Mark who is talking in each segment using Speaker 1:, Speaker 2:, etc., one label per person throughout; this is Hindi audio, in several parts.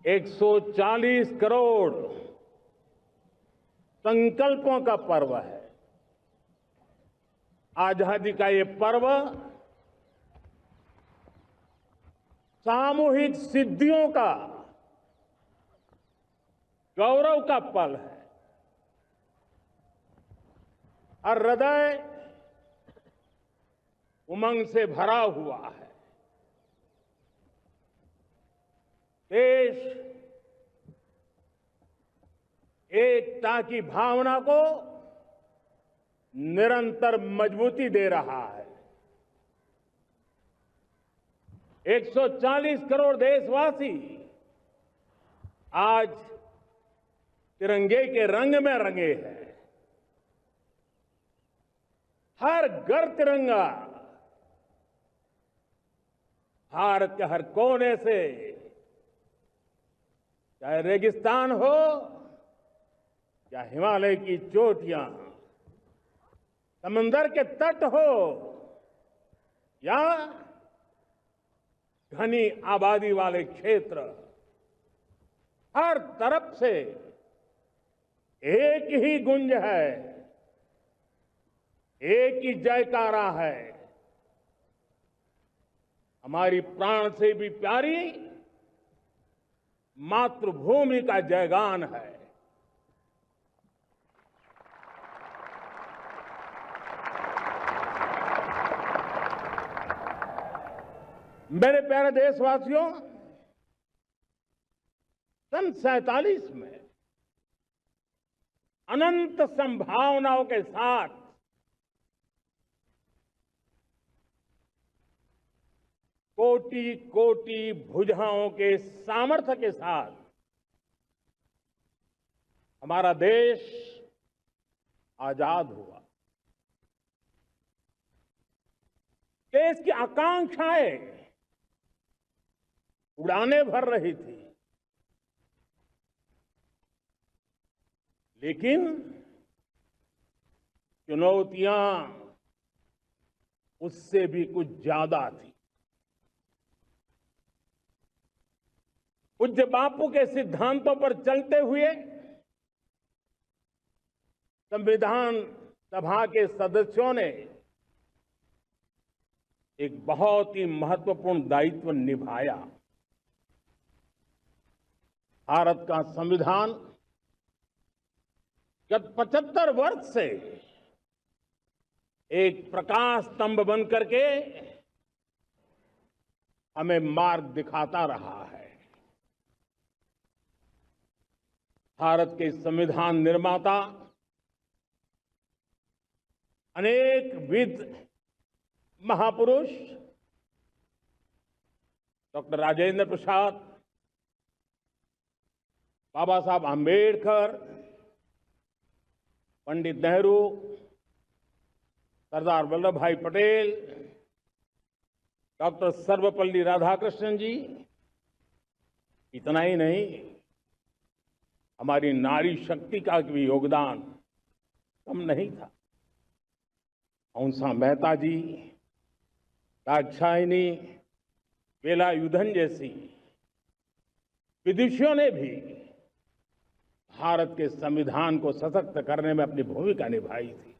Speaker 1: 140 करोड़ संकल्पों का पर्व है। आजादी का ये पर्व सामूहिक सिद्धियों का गौरव का पल है और हृदय उमंग से भरा हुआ है। देश एकता की भावना को निरंतर मजबूती दे रहा है। 140 करोड़ देशवासी आज तिरंगे के रंग में रंगे हैं। हर घर तिरंगा, भारत के हर कोने से, चाहे रेगिस्तान हो या हिमालय की चोटियां, समंदर के तट हो या घनी आबादी वाले क्षेत्र, हर तरफ से एक ही गुंज है, एक ही जयकारा है। हमारी प्राण से भी प्यारी मातृभूमि का जयगान है। मेरे प्यारे देशवासियों, सन 47 में अनंत संभावनाओं के साथ कोटि कोटि भुजाओं के सामर्थ्य के साथ हमारा देश आजाद हुआ। देश की आकांक्षाएं उड़ाने भर रही थी, लेकिन चुनौतियां उससे भी कुछ ज्यादा थी। पूज्य बापू के सिद्धांतों पर चलते हुए संविधान सभा के सदस्यों ने एक बहुत ही महत्वपूर्ण दायित्व निभाया। भारत का संविधान गत 75 वर्ष से एक प्रकाश स्तंभ बन करके हमें मार्ग दिखाता रहा है। भारत के संविधान निर्माता अनेक विद महापुरुष डॉक्टर राजेंद्र प्रसाद, बाबा साहब आंबेडकर, पंडित नेहरू, सरदार वल्लभ भाई पटेल, डॉक्टर सर्वपल्ली राधाकृष्णन जी, इतना ही नहीं, हमारी नारी शक्ति का भी योगदान कम नहीं था। हंसा मेहता जी, दाक्षायणी, वेलायुधन जैसी विदुषियों ने भी भारत के संविधान को सशक्त करने में अपनी भूमिका निभाई थी।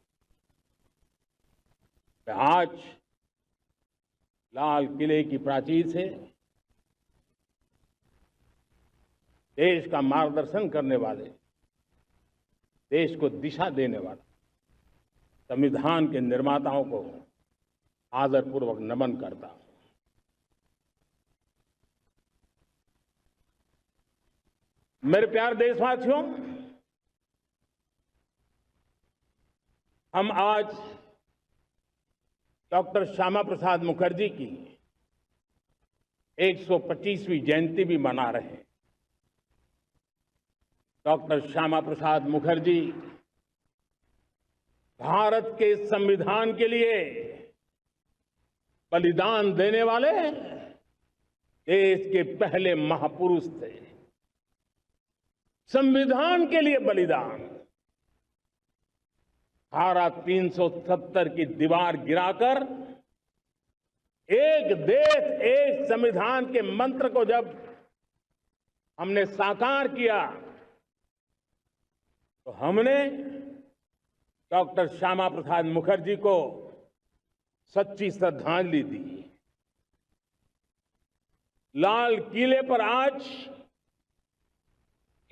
Speaker 1: आज लाल किले की प्राचीर से देश का मार्गदर्शन करने वाले, देश को दिशा देने वाला संविधान के निर्माताओं को आदरपूर्वक नमन करता हूं। मेरे प्यारे देशवासियों, हम आज डॉक्टर श्यामा प्रसाद मुखर्जी की 125वीं जयंती भी मना रहे हैं। डॉक्टर श्यामा प्रसाद मुखर्जी भारत के संविधान के लिए बलिदान देने वाले देश के पहले महापुरुष थे। संविधान के लिए बलिदान, धारा 370 की दीवार गिराकर एक देश एक संविधान के मंत्र को जब हमने साकार किया तो हमने डॉक्टर श्यामा प्रसाद मुखर्जी को सच्ची श्रद्धांजलि दी। लाल किले पर आज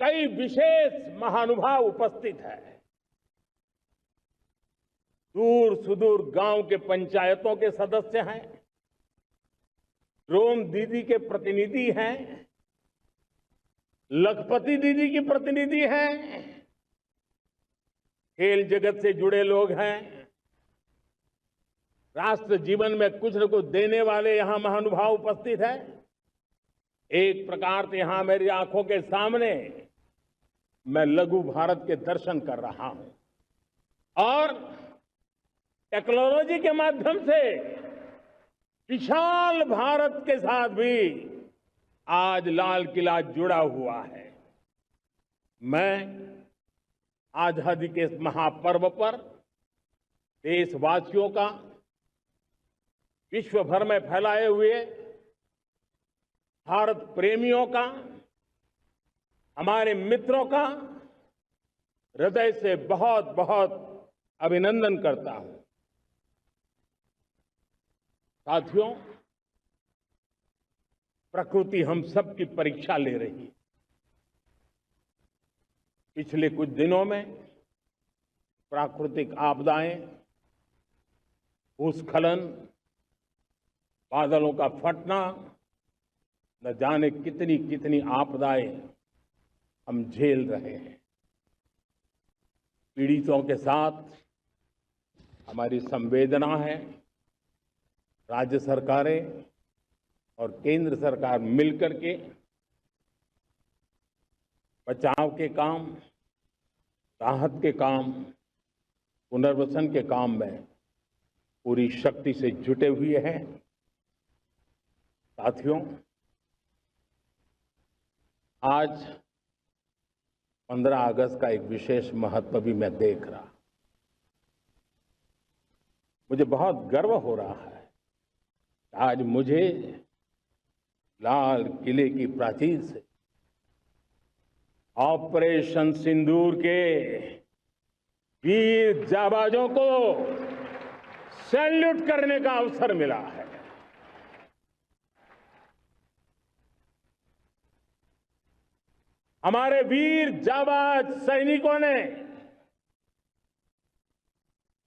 Speaker 1: कई विशेष महानुभाव उपस्थित हैं। दूर सुदूर गांव के पंचायतों के सदस्य हैं, ड्रोन दीदी के प्रतिनिधि हैं, लखपति दीदी की प्रतिनिधि हैं, खेल जगत से जुड़े लोग हैं, राष्ट्र जीवन में कुछ न कुछ देने वाले यहां महानुभाव उपस्थित हैं। एक प्रकार से यहां मेरी आंखों के सामने मैं लघु भारत के दर्शन कर रहा हूं और टेक्नोलॉजी के माध्यम से विशाल भारत के साथ भी आज लाल किला जुड़ा हुआ है। मैं आजादी के इस महापर्व पर देशवासियों का, विश्व भर में फैलाए हुए भारत प्रेमियों का, हमारे मित्रों का हृदय से बहुत बहुत अभिनंदन करता हूं। साथियों, प्रकृति हम सब की परीक्षा ले रही है। पिछले कुछ दिनों में प्राकृतिक आपदाएं, भूस्खलन, बादलों का फटना, न जाने कितनी कितनी आपदाएं हम झेल रहे हैं। पीड़ितों के साथ हमारी संवेदना है। राज्य सरकारें और केंद्र सरकार मिलकर के बचाव के काम, राहत के काम, पुनर्वसन के काम में पूरी शक्ति से जुटे हुए हैं। साथियों, आज 15 अगस्त का एक विशेष महत्व भी मैं देख रहा। मुझे बहुत गर्व हो रहा है। आज मुझे लाल किले की प्राचीर से ऑपरेशन सिंदूर के वीर जाबाजों को सैल्यूट करने का अवसर मिला है। हमारे वीर जाबाज सैनिकों ने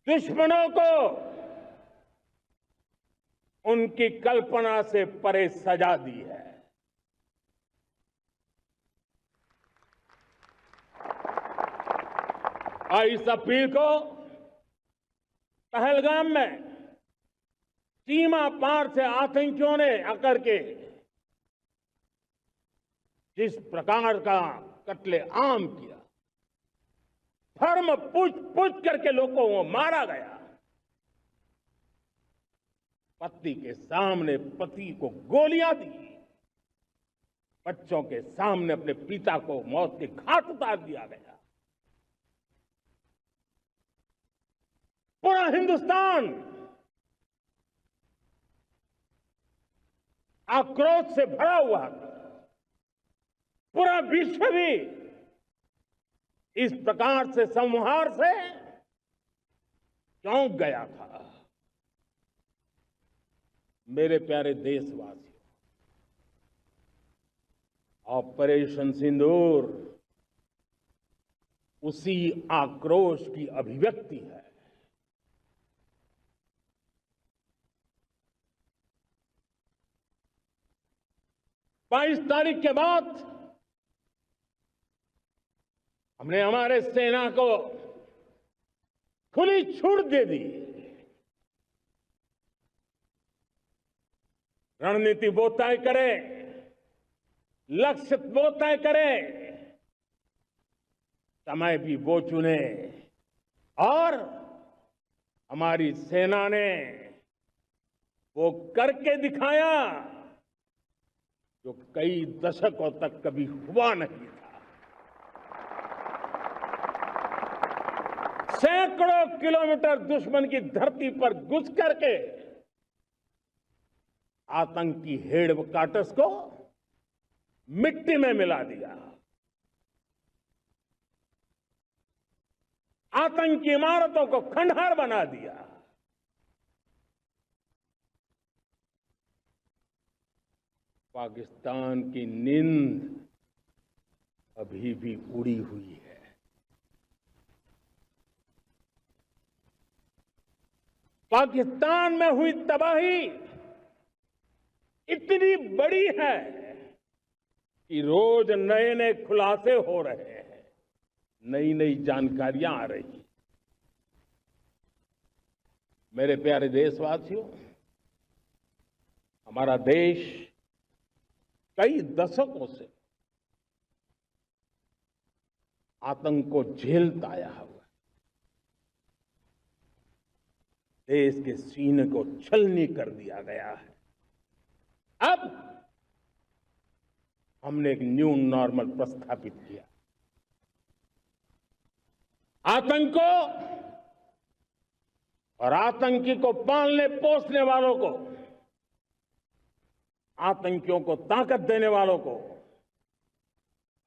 Speaker 1: दुश्मनों को उनकी कल्पना से परे सजा दी है। 22 अप्रैल को पहलगाम में सीमा पार से आतंकियों ने आकर के जिस प्रकार का कत्ले आम किया, फर्म पूछ करके लोगों को मारा गया। पत्नी के सामने पति को गोलियां दी, बच्चों के सामने अपने पिता को मौत के घाट उतार दिया गया। पूरा हिंदुस्तान आक्रोश से भरा हुआ था। पूरा विश्व भी इस प्रकार से संहार से चौंक गया था। मेरे प्यारे देशवासियों, ऑपरेशन सिंदूर उसी आक्रोश की अभिव्यक्ति है। बाईस तारीख के बाद हमने हमारे सेना को खुली छूट दे दी। रणनीति वो तय करे, लक्ष्य वो तय करे, समय भी वो चुने और हमारी सेना ने वो करके दिखाया जो कई दशकों तक कभी हुआ नहीं था। सैकड़ों किलोमीटर दुश्मन की धरती पर घुस करके आतंकी हेडक्वार्टर्स को मिट्टी में मिला दिया। आतंकी इमारतों को खंडहर बना दिया। पाकिस्तान की नींद अभी भी उड़ी हुई है। पाकिस्तान में हुई तबाही इतनी बड़ी है कि रोज नए नए खुलासे हो रहे हैं, नई नई जानकारियां आ रही हैं। मेरे प्यारे देशवासियों, हमारा देश कई दशकों से आतंक को झेलता आया हुआ है। देश के सीने को छलनी कर दिया गया है। अब हमने एक न्यू नॉर्मल प्रस्थापित किया। आतंक को और आतंकी को पालने पोसने वालों को, आतंकियों को ताकत देने वालों को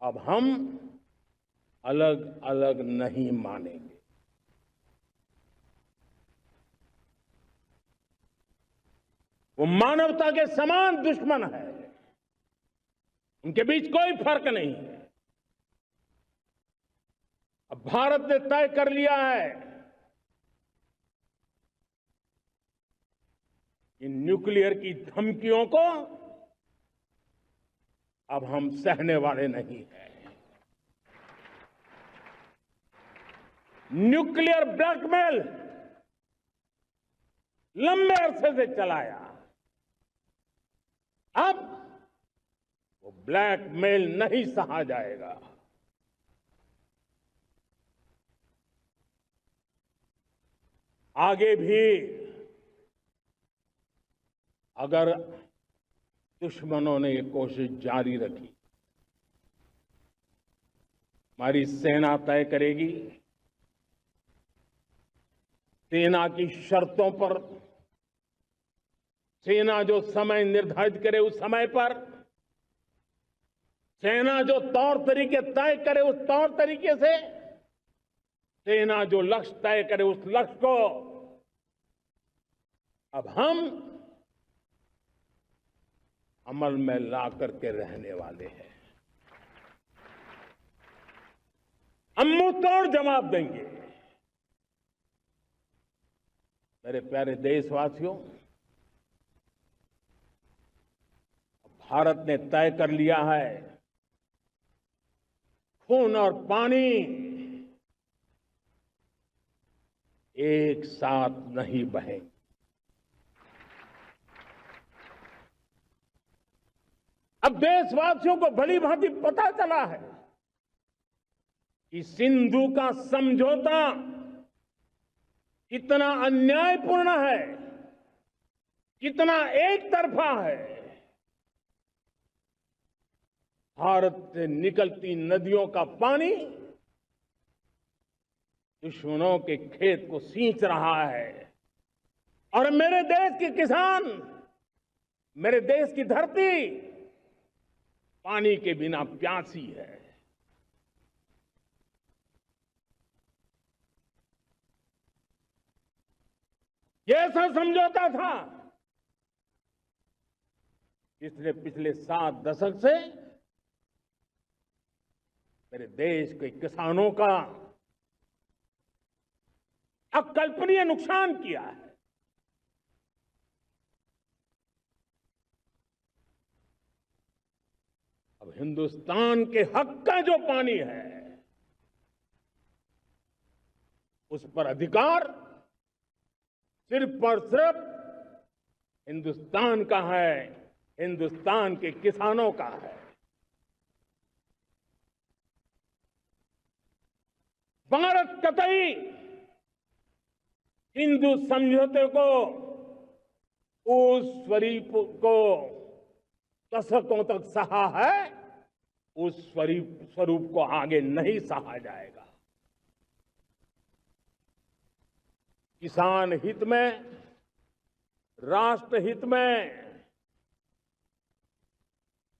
Speaker 1: अब हम अलग अलग नहीं मानेंगे। वो मानवता के समान दुश्मन है। उनके बीच कोई फर्क नहीं है। अब भारत ने तय कर लिया है कि न्यूक्लियर की धमकियों को अब हम सहने वाले नहीं हैं। न्यूक्लियर ब्लैकमेल लंबे अरसे से चलाया। अब वो ब्लैकमेल नहीं सहा जाएगा। आगे भी अगर दुश्मनों ने ये कोशिश जारी रखी, हमारी सेना तय करेगी। सेना की शर्तों पर, सेना जो समय निर्धारित करे उस समय पर, सेना जो तौर तरीके तय करे उस तौर तरीके से, सेना जो लक्ष्य तय करे उस लक्ष्य को अब हम अमल में ला करके रहने वाले हैं। हम मुंह तोड़ जवाब देंगे। मेरे प्यारे देशवासियों, भारत ने तय कर लिया है, खून और पानी एक साथ नहीं बहेंगे। अब देशवासियों को भली भांति पता चला है कि सिंधु का समझौता कितना अन्यायपूर्ण है, कितना एक तरफा है। भारत से निकलती नदियों का पानी दुश्मनों के खेत को सींच रहा है और मेरे देश के किसान, मेरे देश की धरती पानी के बिना प्यासी है। ये ऐसा समझौता था इसने पिछले 7 दशक से मेरे देश के किसानों का अकल्पनीय नुकसान किया है। अब हिंदुस्तान के हक का जो पानी है उस पर अधिकार सिर्फ और सिर्फ हिंदुस्तान का है, हिंदुस्तान के किसानों का है। भारत कतई हिंदू समझौते को, उस स्वरूप को दशकों तक सहा है, उस स्वरूप को आगे नहीं सहा जाएगा। किसान हित में, राष्ट्र हित में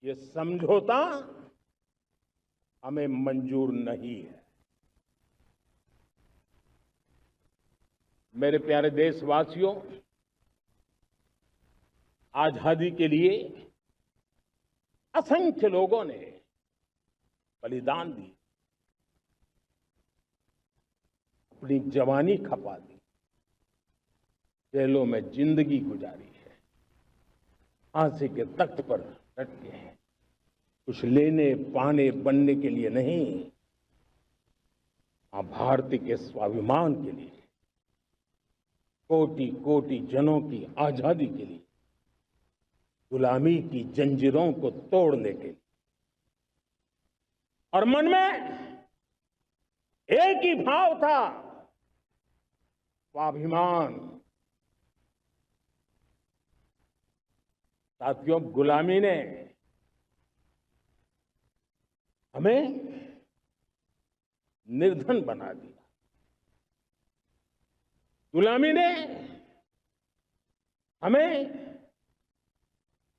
Speaker 1: ये समझौता हमें मंजूर नहीं है। मेरे प्यारे देशवासियों, आजादी के लिए असंख्य लोगों ने बलिदान दी, अपनी जवानी खपा दी, जेलों में जिंदगी गुजारी है, फांसी के तख्त पर लटके हैं, कुछ लेने पाने बनने के लिए नहीं, मां भारती के स्वाभिमान के लिए, कोटि कोटि जनों की आजादी के लिए, गुलामी की जंजीरों को तोड़ने के लिए। और मन में एक ही भाव था, स्वाभिमान। साथियों, गुलामी ने हमें निर्धन बना दिया, गुलामी ने हमें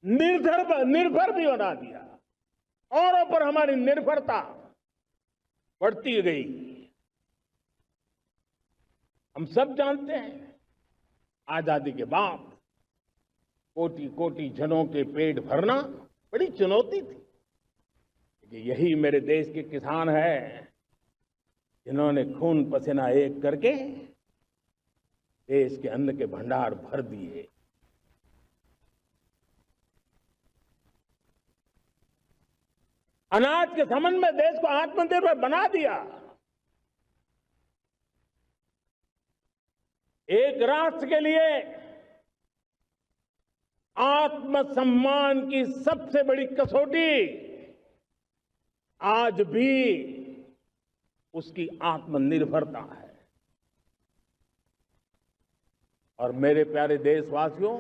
Speaker 1: निर्भर भी बना दिया, औरों पर हमारी निर्भरता बढ़ती गई। हम सब जानते हैं, आजादी के बाद कोटि कोटि जनों के पेट भरना बड़ी चुनौती थी। यही मेरे देश के किसान हैं जिन्होंने खून पसीना एक करके देश के अन्न के भंडार भर दिए। अनाज के संबंध में देश को आत्मनिर्भर बना दिया। एक राष्ट्र के लिए आत्मसम्मान की सबसे बड़ी कसौटी आज भी उसकी आत्मनिर्भरता है। और मेरे प्यारे देशवासियों,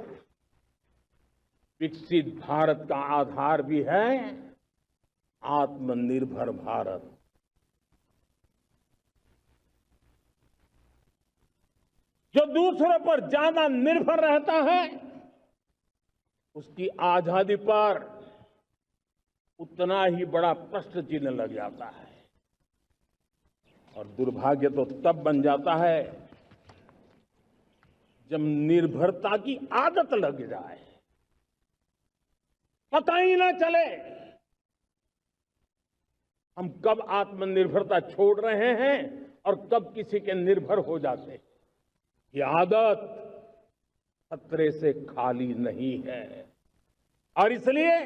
Speaker 1: विकसित भारत का आधार भी है आत्मनिर्भर भारत। जो दूसरों पर ज्यादा निर्भर रहता है, उसकी आजादी पर उतना ही बड़ा प्रश्न चिन्ह लग जाता है। और दुर्भाग्य तो तब बन जाता है जब निर्भरता की आदत लग जाए, पता ही ना चले हम कब आत्मनिर्भरता छोड़ रहे हैं और कब किसी के निर्भर हो जाते हैं। ये आदत खतरे से खाली नहीं है और इसलिए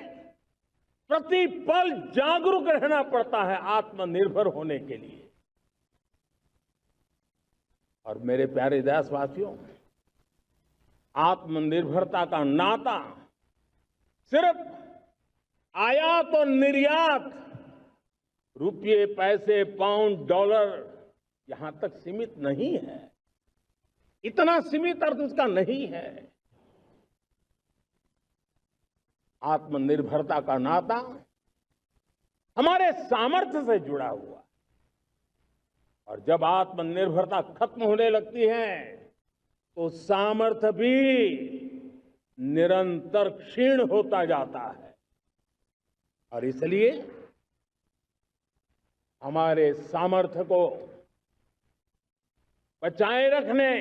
Speaker 1: प्रतिपल जागरूक रहना पड़ता है आत्मनिर्भर होने के लिए। और मेरे प्यारे देशवासियों, आत्मनिर्भरता का नाता सिर्फ आयात और निर्यात, रुपये, पैसे, पाउंड, डॉलर यहां तक सीमित नहीं है। इतना सीमित अर्थ उसका नहीं है। आत्मनिर्भरता का नाता हमारे सामर्थ्य से जुड़ा हुआ। और जब आत्मनिर्भरता खत्म होने लगती है तो सामर्थ्य भी निरंतर क्षीण होता जाता है। और इसलिए हमारे सामर्थ्य को बचाए रखने,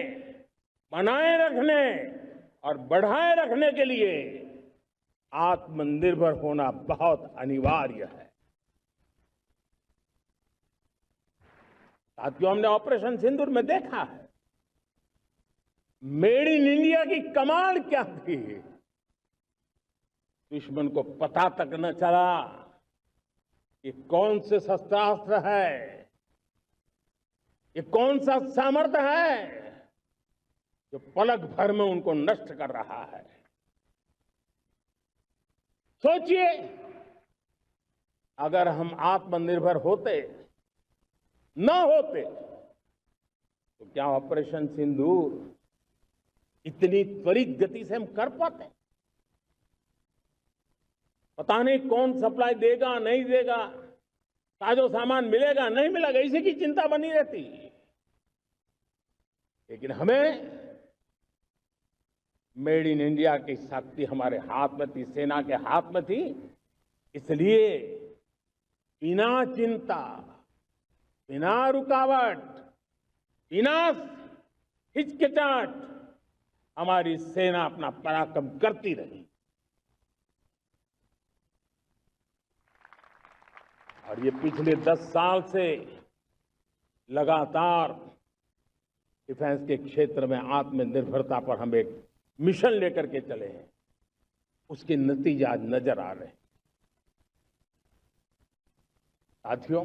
Speaker 1: बनाए रखने और बढ़ाए रखने के लिए आत्मनिर्भर होना बहुत अनिवार्य है। साथियों, हमने ऑपरेशन सिंदूर में देखा है मेड इन इंडिया की कमाल क्या थी। दुश्मन को पता तक न चला कि कौन से शस्त्रास्त्र है, ये कौन सा सामर्थ्य है जो पलक भर में उनको नष्ट कर रहा है। सोचिए, अगर हम आत्मनिर्भर होते न होते तो क्या ऑपरेशन सिंदूर इतनी त्वरित गति से हम कर पाते? पता नहीं कौन सप्लाई देगा नहीं देगा, साजो सामान मिलेगा नहीं मिलेगा, इसी की चिंता बनी रहती। लेकिन हमें मेड इन इंडिया की शक्ति हमारे हाथ में थी, सेना के हाथ में थी इसलिए बिना चिंता, बिना रुकावट, बिना हिचकिचाहट हमारी सेना अपना पराक्रम करती रही। और ये पिछले 10 साल से लगातार डिफेंस के क्षेत्र में आत्मनिर्भरता पर हम एक मिशन लेकर के चले हैं, उसके नतीजे आज नजर आ रहे हैं। साथियों,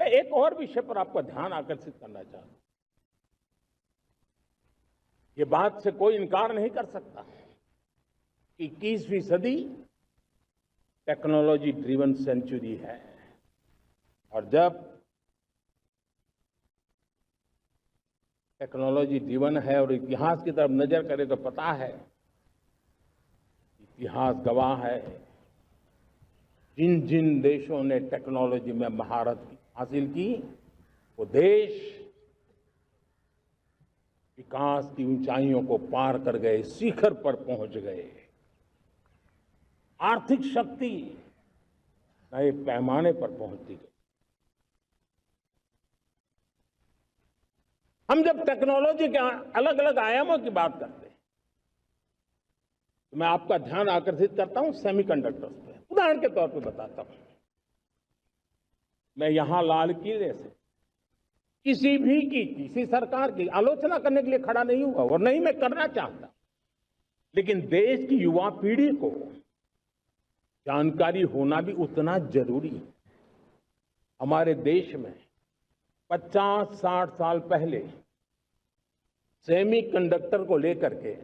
Speaker 1: मैं एक और विषय पर आपका ध्यान आकर्षित करना चाहता हूं। ये बात से कोई इनकार नहीं कर सकता कि 21वीं सदी टेक्नोलॉजी ड्रिवन सेंचुरी है। और जब टेक्नोलॉजी ड्रिवन है और इतिहास की तरफ नजर करें तो पता है, इतिहास गवाह है, जिन जिन देशों ने टेक्नोलॉजी में महारत हासिल की, वो देश विकास की ऊंचाइयों को पार कर गए, शिखर पर पहुंच गए। आर्थिक शक्ति नए पैमाने पर पहुंचती गई। हम जब टेक्नोलॉजी के अलग अलग आयामों की बात करते हैं तो मैं आपका ध्यान आकर्षित करता हूं सेमीकंडक्टर्स पे। उदाहरण के तौर पे बताता हूं, मैं यहां लाल किले से किसी सरकार की आलोचना करने के लिए खड़ा नहीं हुआ और नहीं मैं करना चाहता, लेकिन देश की युवा पीढ़ी को जानकारी होना भी उतना जरूरी है। हमारे देश में 50-60 साल पहले सेमीकंडक्टर को लेकर के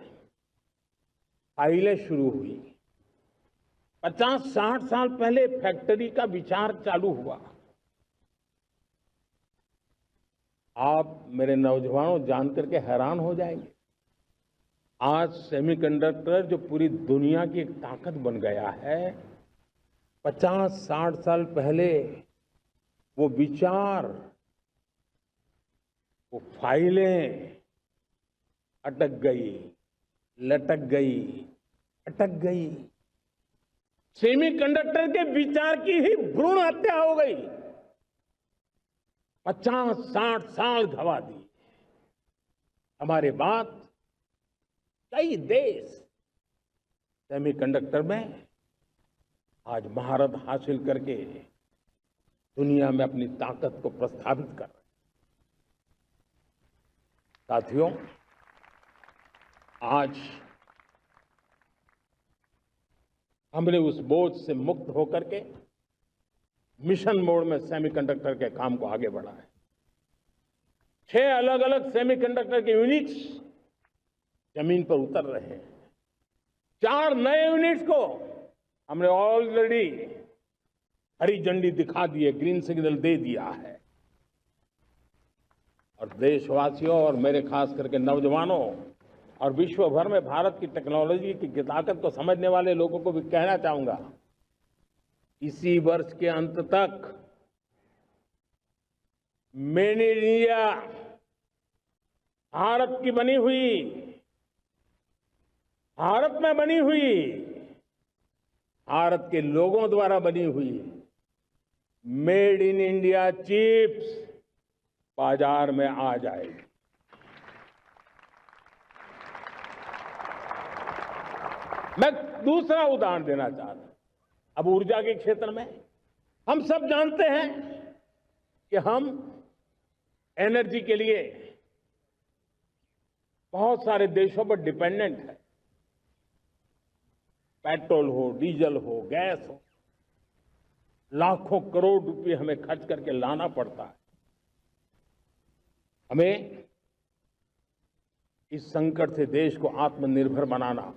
Speaker 1: फाइलें शुरू हुई। 50-60 साल पहले फैक्ट्री का विचार चालू हुआ। आप मेरे नौजवानों जानकर के हैरान हो जाएंगे, आज सेमीकंडक्टर जो पूरी दुनिया की एक ताकत बन गया है, 50-60 साल पहले वो विचार, वो फाइलें अटक गई, लटक गई, अटक गई। सेमीकंडक्टर के विचार की ही भ्रूण हत्या हो गई। 50-60 साल गवा दिए। हमारे बाद कई देश सेमीकंडक्टर में आज महारत हासिल करके दुनिया में अपनी ताकत को प्रस्थापित कर रहे हैं। साथियों, आज हमने उस बोझ से मुक्त होकर के मिशन मोड में सेमीकंडक्टर के काम को आगे बढ़ाया है। 6 अलग अलग सेमीकंडक्टर के यूनिट्स जमीन पर उतर रहे हैं। 4 नए यूनिट्स को हमने ऑलरेडी हरी झंडी दिखा दी है, ग्रीन सिग्नल दे दिया है। और देशवासियों और मेरे खास करके नौजवानों और विश्व भर में भारत की टेक्नोलॉजी की ताकत को समझने वाले लोगों को भी कहना चाहूंगा, इसी वर्ष के अंत तक मेड इन इंडिया, भारत की बनी हुई, भारत में बनी हुई, भारत के लोगों द्वारा बनी हुई मेड इन इंडिया चिप्स बाजार में आ जाएगी। मैं दूसरा उदाहरण देना चाहता हूं। अब ऊर्जा के क्षेत्र में हम सब जानते हैं कि हम एनर्जी के लिए बहुत सारे देशों पर डिपेंडेंट है। पेट्रोल हो, डीजल हो, गैस हो, लाखों करोड़ रुपए हमें खर्च करके लाना पड़ता है। हमें इस संकट से देश को आत्मनिर्भर बनाना,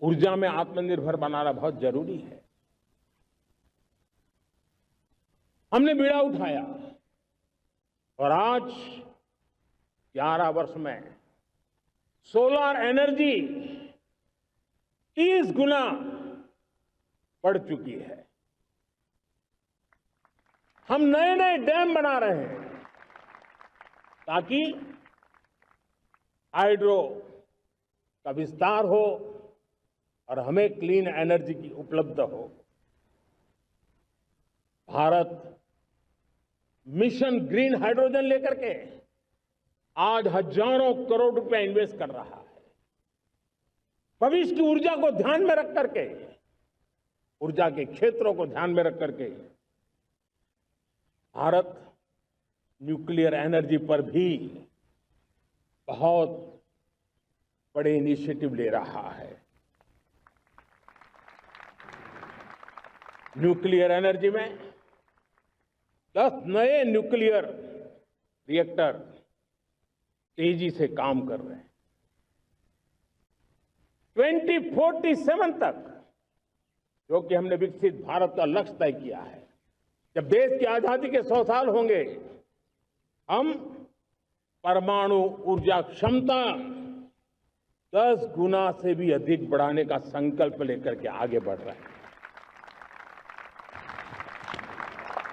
Speaker 1: ऊर्जा में आत्मनिर्भर बनाना बहुत जरूरी है। हमने बीड़ा उठाया और आज 11 वर्ष में सोलर एनर्जी 30 गुना बढ़ चुकी है। हम नए नए डैम बना रहे हैं ताकि हाइड्रो का विस्तार हो और हमें क्लीन एनर्जी की उपलब्ध हो। भारत मिशन ग्रीन हाइड्रोजन लेकर के आज हजारों करोड़ रुपए इन्वेस्ट कर रहा है। भविष्य की ऊर्जा को ध्यान में रख करके, ऊर्जा के क्षेत्रों को ध्यान में रख करके भारत न्यूक्लियर एनर्जी पर भी बहुत बड़े इनिशिएटिव ले रहा है। न्यूक्लियर एनर्जी में 10 नए न्यूक्लियर रिएक्टर तेजी से काम कर रहे हैं। 2047 तक, जो कि हमने विकसित भारत का लक्ष्य तय किया है, जब देश की आजादी के 100 साल होंगे, हम परमाणु ऊर्जा क्षमता 10 गुना से भी अधिक बढ़ाने का संकल्प लेकर के आगे बढ़ रहे हैं।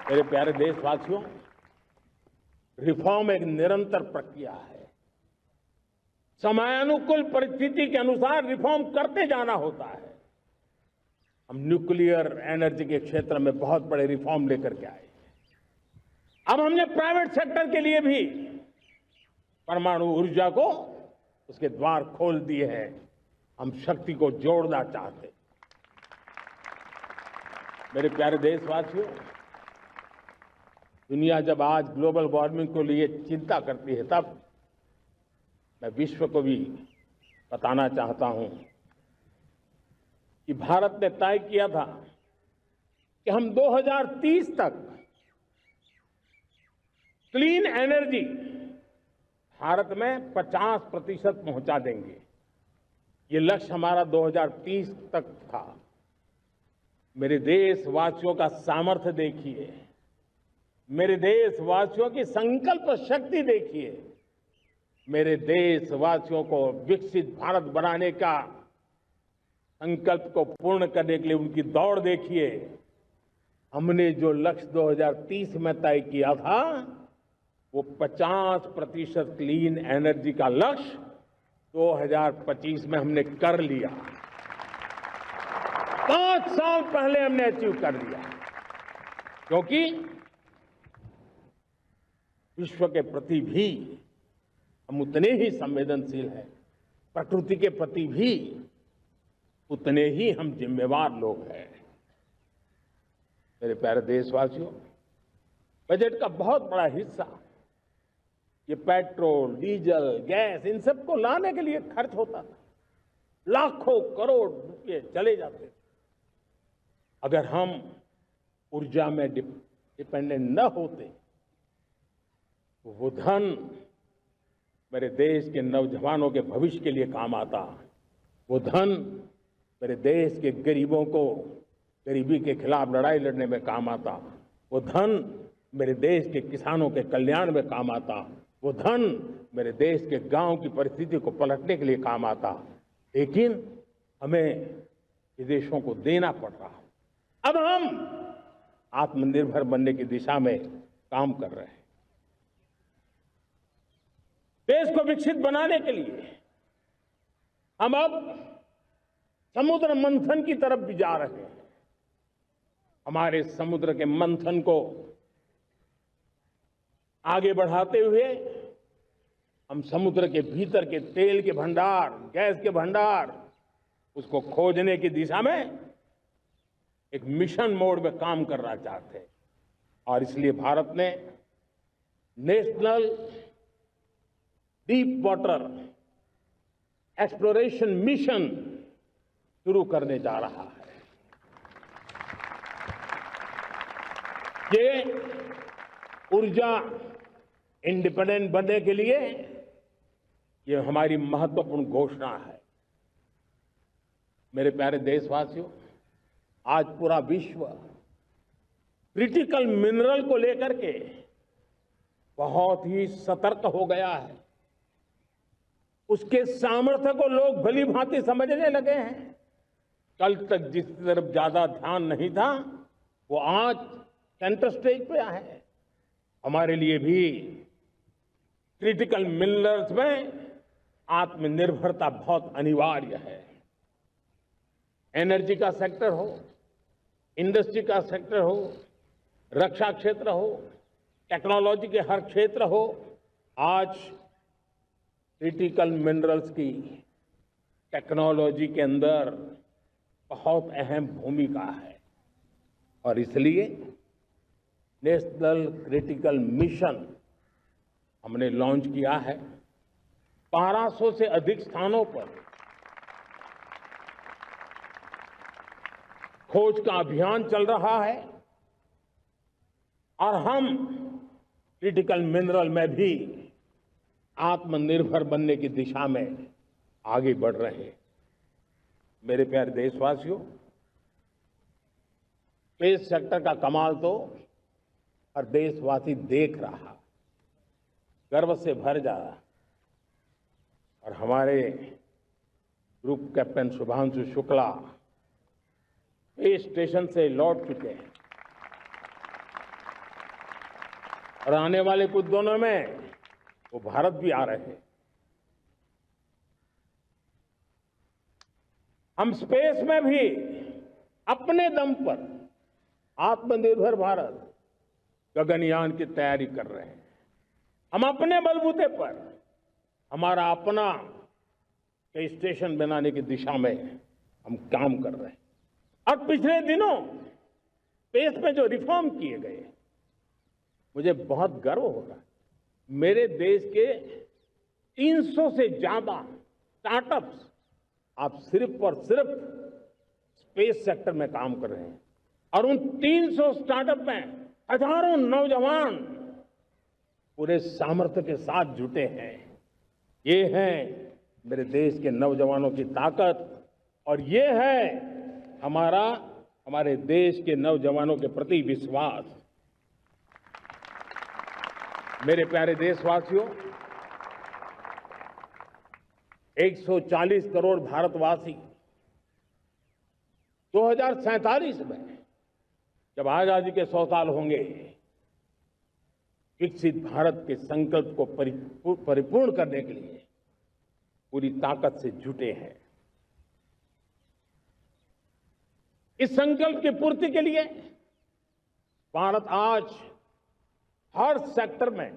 Speaker 1: मेरे प्यारे देशवासियों, रिफॉर्म एक निरंतर प्रक्रिया है। समयानुकूल परिस्थिति के अनुसार रिफॉर्म करते जाना होता है। हम न्यूक्लियर एनर्जी के क्षेत्र में बहुत बड़े रिफॉर्म लेकर के आए। अब हमने प्राइवेट सेक्टर के लिए भी परमाणु ऊर्जा को उसके द्वार खोल दिए हैं। हम शक्ति को जोड़ना चाहते। मेरे प्यारे देशवासियों, दुनिया जब आज ग्लोबल वार्मिंग को लिए चिंता करती है, तब मैं विश्व को भी बताना चाहता हूं कि भारत ने तय किया था कि हम 2030 तक क्लीन एनर्जी भारत में 50% पहुंचा देंगे। ये लक्ष्य हमारा 2030 तक था। मेरे देशवासियों का सामर्थ्य देखिए, मेरे देशवासियों की संकल्प शक्ति देखिए, मेरे देशवासियों को विकसित भारत बनाने का संकल्प को पूर्ण करने के लिए उनकी दौड़ देखिए। हमने जो लक्ष्य 2030 में तय किया था, वो 50% क्लीन एनर्जी का लक्ष्य 2025 में हमने कर लिया। 5 साल पहले हमने अचीव कर लिया, क्योंकि विश्व के प्रति भी हम उतने ही संवेदनशील हैं, प्रकृति के प्रति भी उतने ही हम जिम्मेवार लोग हैं। मेरे प्यारे देशवासियों, बजट का बहुत बड़ा हिस्सा ये पेट्रोल, डीजल, गैस, इन सबको लाने के लिए खर्च होता था। लाखों करोड़ रुपए चले जाते थे। अगर हम ऊर्जा में डिपेंडेंट न होते, वो धन मेरे देश के नौजवानों के भविष्य के लिए काम आता। वो धन मेरे देश के गरीबों को गरीबी के खिलाफ लड़ाई लड़ने में काम आता। वो धन मेरे देश के किसानों के कल्याण में काम आता। वो धन मेरे देश के गांव की परिस्थिति को पलटने के लिए काम आता। लेकिन हमें विदेशों को देना पड़ रहा। अब हम आत्मनिर्भर बनने की दिशा में काम कर रहे हैं। देश को विकसित बनाने के लिए हम अब समुद्र मंथन की तरफ भी जा रहे हैं। हमारे समुद्र के मंथन को आगे बढ़ाते हुए हम समुद्र के भीतर के तेल के भंडार, गैस के भंडार, उसको खोजने की दिशा में एक मिशन मोड में काम करना चाहते हैं। और इसलिए भारत ने national deep water exploration mission शुरू करने जा रहा है। ये ऊर्जा इंडिपेंडेंट बनने के लिए ये हमारी महत्वपूर्ण घोषणा है। मेरे प्यारे देशवासियों, आज पूरा विश्व क्रिटिकल मिनरल को लेकर के बहुत ही सतर्क हो गया है। उसके सामर्थ्य को लोग भली भांति समझने लगे हैं। कल तक जिस तरफ ज्यादा ध्यान नहीं था, वो आज सेंटर स्टेज पे है। हमारे लिए भी क्रिटिकल मिनरल्स में आत्मनिर्भरता बहुत अनिवार्य है। एनर्जी का सेक्टर हो, इंडस्ट्री का सेक्टर हो, रक्षा क्षेत्र हो, टेक्नोलॉजी के हर क्षेत्र हो, आज क्रिटिकल मिनरल्स की टेक्नोलॉजी के अंदर बहुत अहम भूमिका है और इसलिए नेशनल क्रिटिकल मिशन हमने लॉन्च किया है। 1200 से अधिक स्थानों पर खोज का अभियान चल रहा है और हम क्रिटिकल मिनरल में भी आत्मनिर्भर बनने की दिशा में आगे बढ़ रहे हैं। मेरे प्यारे देशवासियों, स्पेस सेक्टर का कमाल तो हर देशवासी देख रहा, गर्व से भर जा रहा। और हमारे group captain Shubhanshu Shukla space station से लौट चुके हैं और आने वाले कुछ दिनों में वो भारत भी आ रहे हैं। हम स्पेस में भी अपने दम पर आत्मनिर्भर भारत गगनयान की तैयारी कर रहे हैं। हम अपने बलबूते पर हमारा अपना स्टेशन बनाने की दिशा में हम काम कर रहे हैं। और पिछले दिनों स्पेस में जो रिफॉर्म किए गए, मुझे बहुत गर्व हो रहा है। मेरे देश के 300 से ज्यादा स्टार्टअप्स आप सिर्फ और सिर्फ स्पेस सेक्टर में काम कर रहे हैं और उन 300 स्टार्टअप में हजारों नौजवान पूरे सामर्थ्य के साथ जुटे हैं। ये है मेरे देश के नौजवानों की ताकत और ये है हमारे देश के नौजवानों के प्रति विश्वास। मेरे प्यारे देशवासियों, 140 करोड़ भारतवासी 2047 में जब आजादी के 100 साल होंगे, विकसित भारत के संकल्प को परिपूर्ण करने के लिए पूरी ताकत से जुटे हैं। इस संकल्प की पूर्ति के लिए भारत आज हर सेक्टर में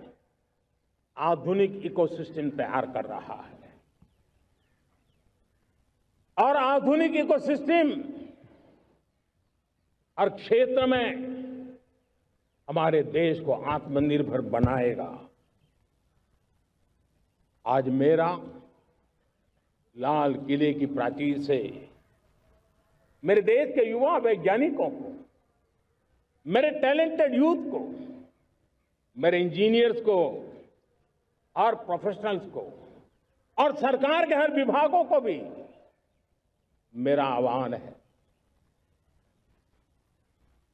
Speaker 1: आधुनिक इकोसिस्टम तैयार कर रहा है और आधुनिक इकोसिस्टम हर क्षेत्र में हमारे देश को आत्मनिर्भर बनाएगा। आज मेरा लाल किले की प्राचीर से मेरे देश के युवा वैज्ञानिकों को, मेरे टैलेंटेड यूथ को, मेरे इंजीनियर्स को और प्रोफेशनल्स को और सरकार के हर विभागों को भी मेरा आह्वान है,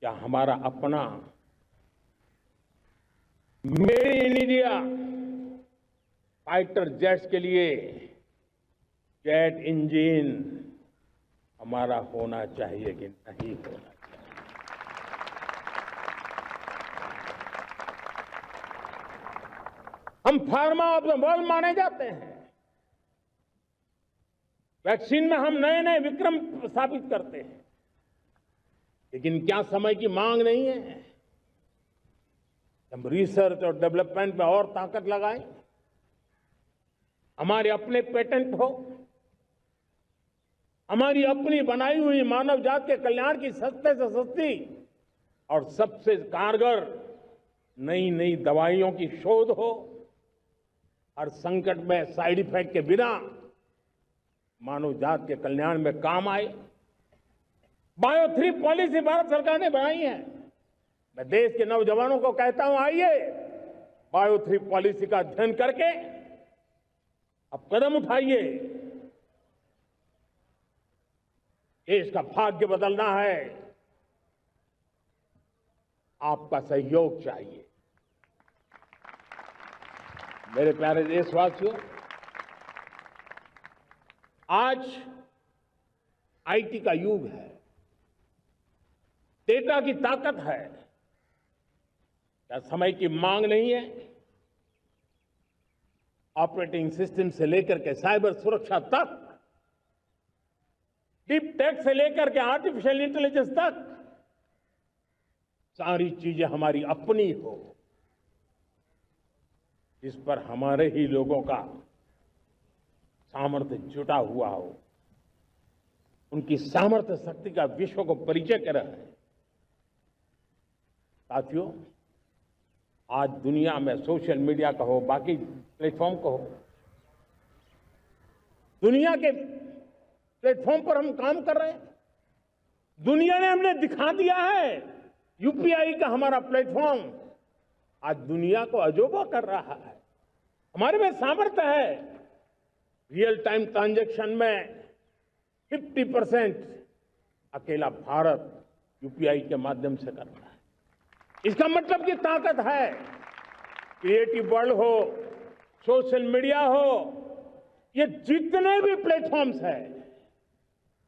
Speaker 1: क्या हमारा अपना made in India fighter jets के लिए जेट इंजन हमारा होना चाहिए कि नहीं होना चाहिए? हम फार्मा ऑफ द वर्ल्ड माने जाते हैं। वैक्सीन में हम नए नए विक्रम स्थापित करते हैं, लेकिन क्या समय की मांग नहीं है? हम रिसर्च और डेवलपमेंट में और ताकत लगाएं, हमारे अपने पेटेंट हो, हमारी अपनी बनाई हुई मानव जात के कल्याण की सस्ते से सस्ती और सबसे कारगर नई नई दवाइयों की शोध हो, हर संकट में साइड इफेक्ट के बिना मानव जात के कल्याण में काम आए। बायो 3 पॉलिसी भारत सरकार ने बनाई है। मैं देश के नौजवानों को कहता हूं, आइए बायो 3 पॉलिसी का अध्ययन करके अब कदम उठाइए। देश का भाग्य बदलना है, आपका सहयोग चाहिए। मेरे प्यारे देशवासियों, आज आईटी का युग है, डेटा की ताकत है। क्या समय की मांग नहीं है? ऑपरेटिंग सिस्टम से लेकर के साइबर सुरक्षा तक, डीप टेक से लेकर के आर्टिफिशियल इंटेलिजेंस तक, सारी चीजें हमारी अपनी हो, इस पर हमारे ही लोगों का सामर्थ्य जुटा हुआ हो, उनकी सामर्थ्य शक्ति का विश्व को परिचय कराए। साथियों, आज दुनिया में सोशल मीडिया का हो, बाकी प्लेटफॉर्म का हो, दुनिया के प्लेटफॉर्म पर हम काम कर रहे हैं। दुनिया ने हमने दिखा दिया है, यूपीआई का हमारा प्लेटफॉर्म आज दुनिया को अजोबा कर रहा है। हमारे में सामर्थ्य है। रियल टाइम ट्रांजैक्शन में 50% अकेला भारत यूपीआई के माध्यम से कर रहा है। इसका मतलब की ताकत है। क्रिएटिव वर्ल्ड हो, सोशल मीडिया हो, ये जितने भी प्लेटफॉर्म्स हैं,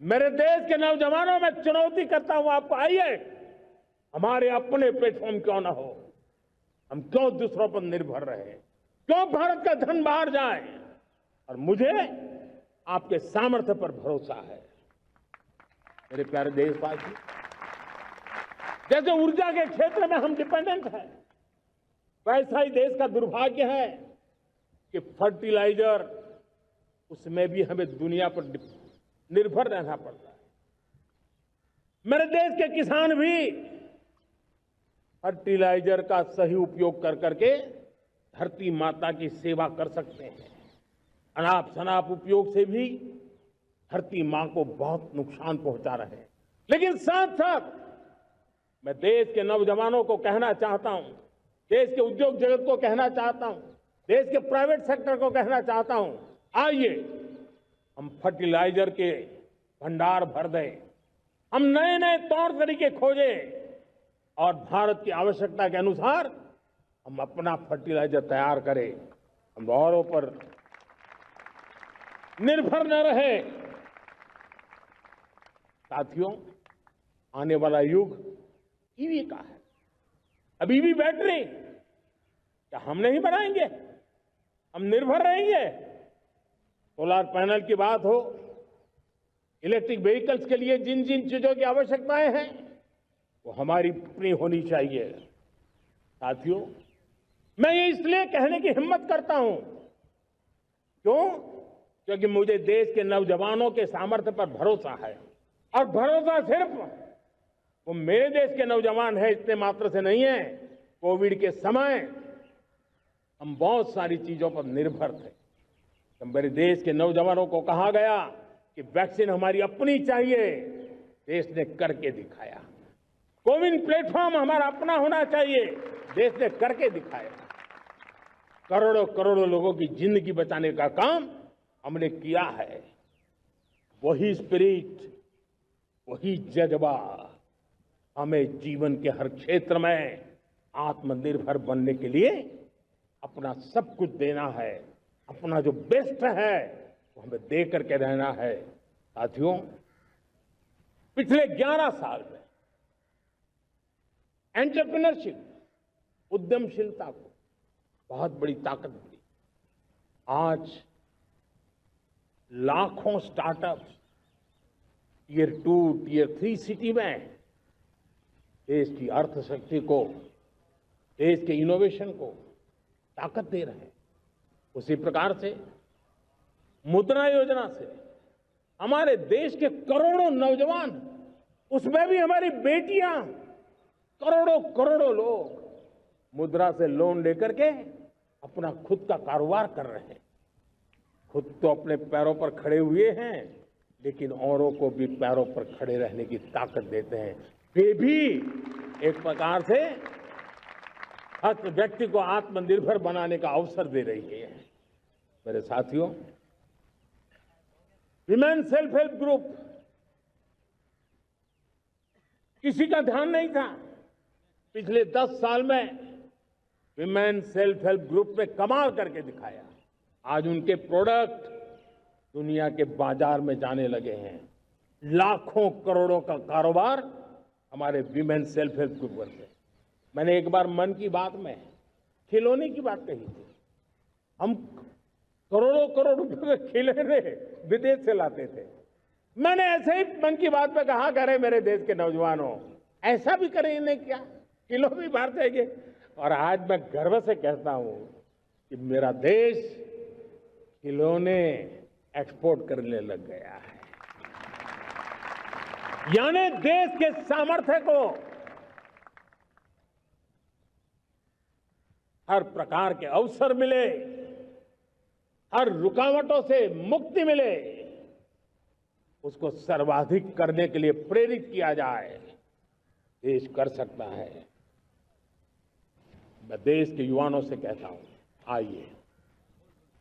Speaker 1: मेरे देश के नौजवानों में चुनौती करता हूं आपको, आइए हमारे अपने प्लेटफॉर्म क्यों ना हो, हम क्यों दूसरों पर निर्भर रहे, क्यों भारत का धन बाहर जाए। और मुझे आपके सामर्थ्य पर भरोसा है। मेरे प्यारे देशवासी, जैसे ऊर्जा के क्षेत्र में हम डिपेंडेंट हैं, वैसा ही देश का दुर्भाग्य है कि फर्टिलाइजर, उसमें भी हमें दुनिया पर निर्भर रहना पड़ता है। मेरे देश के किसान भी फर्टिलाइजर का सही उपयोग कर करके धरती माता की सेवा कर सकते हैं। अनाप शनाप उपयोग से भी धरती मां को बहुत नुकसान पहुंचा रहे हैं। लेकिन साथ साथ मैं देश के नौजवानों को कहना चाहता हूं, देश के उद्योग जगत को कहना चाहता हूं, देश के प्राइवेट सेक्टर को कहना चाहता हूं, आइए हम फर्टिलाइजर के भंडार भर दें, हम नए नए तौर तरीके खोजें और भारत की आवश्यकता के अनुसार हम अपना फर्टिलाइजर तैयार करें। हम औरों पर निर्भर न रहे। साथियों, आने वाला युग ईवी का है। अब ईवी बैटरी क्या हम नहीं बनाएंगे? हम निर्भर रहेंगे? सोलर पैनल की बात हो, इलेक्ट्रिक व्हीकल्स के लिए जिन जिन चीजों की आवश्यकताएं हैं, वो हमारी अपनी होनी चाहिए। साथियों, मैं ये इसलिए कहने की हिम्मत करता हूं, क्यों? क्योंकि मुझे देश के नौजवानों के सामर्थ्य पर भरोसा है। और भरोसा सिर्फ वो मेरे देश के नौजवान है इतने मात्र से नहीं है। कोविड के समय हम बहुत सारी चीजों पर निर्भर थे। तो मेरे देश के नौजवानों को कहा गया कि वैक्सीन हमारी अपनी चाहिए, देश ने करके दिखाया। कोविन प्लेटफॉर्म हमारा अपना होना चाहिए, देश ने करके दिखाया। करोड़ों करोड़ों लोगों की जिंदगी बचाने का काम हमने किया है। वही स्पिरिट, वही जज्बा हमें जीवन के हर क्षेत्र में आत्मनिर्भर बनने के लिए अपना सब कुछ देना है। अपना जो बेस्ट है वो हमें दे करके रहना है। साथियों, पिछले 11 साल में एंटरप्रेन्योरशिप, उद्यमशीलता को बहुत बड़ी ताकत मिली। आज लाखों स्टार्टअप्स टियर 2, टियर 3 सिटी में देश की अर्थशक्ति को, देश के इनोवेशन को ताकत दे रहे हैं। उसी प्रकार से मुद्रा योजना से हमारे देश के करोड़ों नौजवान, उसमें भी हमारी बेटियां, करोड़ों करोड़ों लोग मुद्रा से लोन लेकर के अपना खुद का कारोबार कर रहे हैं। खुद तो अपने पैरों पर खड़े हुए हैं, लेकिन औरों को भी पैरों पर खड़े रहने की ताकत देते हैं। वे भी एक प्रकार से हर व्यक्ति को आत्मनिर्भर बनाने का अवसर दे रही है। मेरे साथियों, विमेन सेल्फ हेल्प ग्रुप किसी का ध्यान नहीं था। पिछले 10 साल में विमेन सेल्फ हेल्प ग्रुप ने कमाल करके दिखाया। आज उनके प्रोडक्ट दुनिया के बाजार में जाने लगे हैं। लाखों करोड़ों का कारोबार हमारे विमेन सेल्फ हेल्प ग्रुप से। मैंने एक बार मन की बात में खिलौने की बात कही थी। हम करोड़ों करोड़ रुपए के खिलौने विदेश से लाते थे। मैंने ऐसे ही मन की बात में कहा, करे मेरे देश के नौजवानों, ऐसा भी करें इन्हें क्या? किलो भी बाहर जाएंगे। और आज मैं गर्व से कहता हूं कि मेरा देश खिलौने एक्सपोर्ट करने लग गया है। यानी देश के सामर्थ्य को हर प्रकार के अवसर मिले, हर रुकावटों से मुक्ति मिले, उसको सर्वाधिक करने के लिए प्रेरित किया जाए। देश कर सकता है। मैं देश के युवाओं से कहता हूं, आइए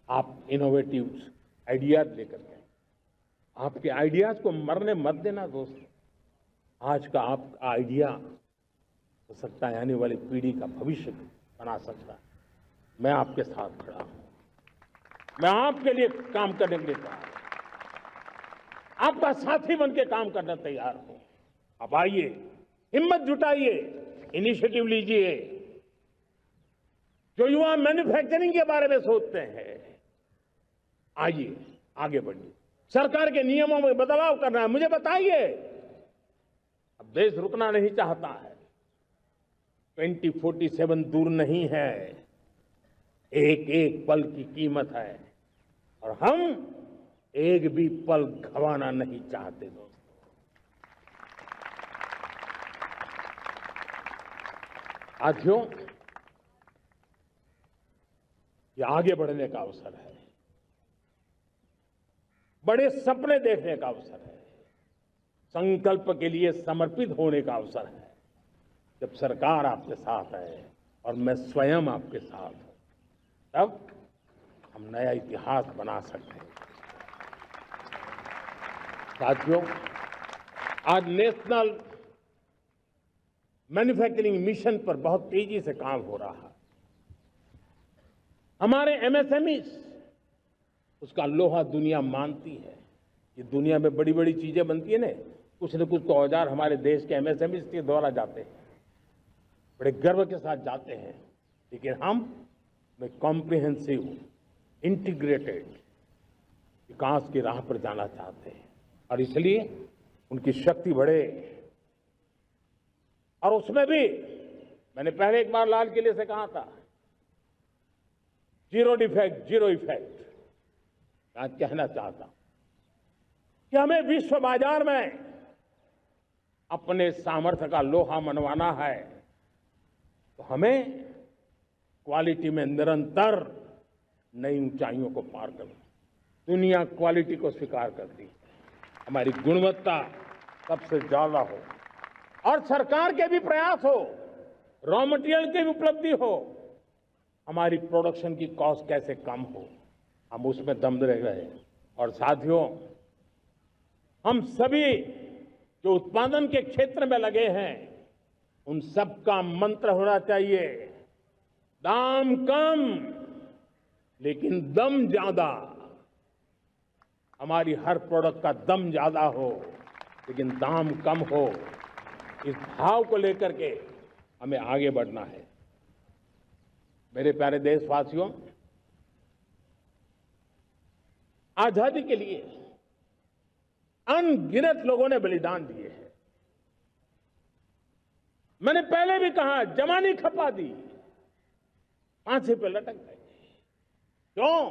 Speaker 1: आप इनोवेटिव आइडियाज लेकर के, आपके आइडियाज को मरने मत देना दोस्तों। आज का आपका आइडिया हो सकता है आने वाली पीढ़ी का भविष्य बना सकता है। मैं आपके साथ खड़ा हूं, मैं आपके लिए काम करने के लिए तैयार हूं, आपका साथी बन के काम करना तैयार हूं। आप आइए, हिम्मत जुटाइए, इनिशिएटिव लीजिए। जो युवा मैन्युफैक्चरिंग के बारे में सोचते हैं, आइए आगे बढ़िए। सरकार के नियमों में बदलाव करना है, मुझे बताइए। अब देश रुकना नहीं चाहता है। 2047 दूर नहीं है, एक एक पल की कीमत है और हम एक भी पल गंवाना नहीं चाहते दोस्तों। साथियों, ये आगे बढ़ने का अवसर है, बड़े सपने देखने का अवसर है, संकल्प के लिए समर्पित होने का अवसर है। जब सरकार आपके साथ है और मैं स्वयं आपके साथ हूं, तब हम नया इतिहास बना सकते हैं। साथियों, आज नेशनल मैन्युफैक्चरिंग मिशन पर बहुत तेजी से काम हो रहा है। हमारे एमएसएमई उसका लोहा दुनिया मानती है। ये दुनिया में बड़ी बड़ी चीजें बनती है ना, कुछ न कुछ तो औजार हमारे देश के एमएसएमई के द्वारा जाते हैं, बड़े गर्व के साथ जाते हैं। लेकिन हम कॉम्प्रिहेंसिव इंटीग्रेटेड विकास की राह पर जाना चाहते हैं और इसलिए उनकी शक्ति बढ़े। और उसमें भी मैंने पहले एक बार लाल किले से कहा था, जीरो डिफेक्ट जीरो इफेक्ट। मैं आज कहना चाहता हूं कि हमें विश्व बाजार में अपने सामर्थ्य का लोहा मनवाना है, तो हमें क्वालिटी में निरंतर नई ऊंचाइयों को पार करना। दुनिया क्वालिटी को स्वीकार करती है, हमारी गुणवत्ता सबसे ज्यादा हो और सरकार के भी प्रयास हो, रॉ मटेरियल की भी उपलब्धि हो, हमारी प्रोडक्शन की कॉस्ट कैसे कम हो, हम उसमें दम रह रहे हैं। और साथियों, हम सभी जो उत्पादन के क्षेत्र में लगे हैं, उन सबका मंत्र होना चाहिए, दाम कम लेकिन दम ज्यादा। हमारी हर प्रोडक्ट का दम ज्यादा हो लेकिन दाम कम हो। इस भाव को लेकर के हमें आगे बढ़ना है। मेरे प्यारे देशवासियों, आजादी के लिए अनगिनत लोगों ने बलिदान दिए हैं। मैंने पहले भी कहा, जवानी खपा दी, फांसी पे लटक गए। क्यों?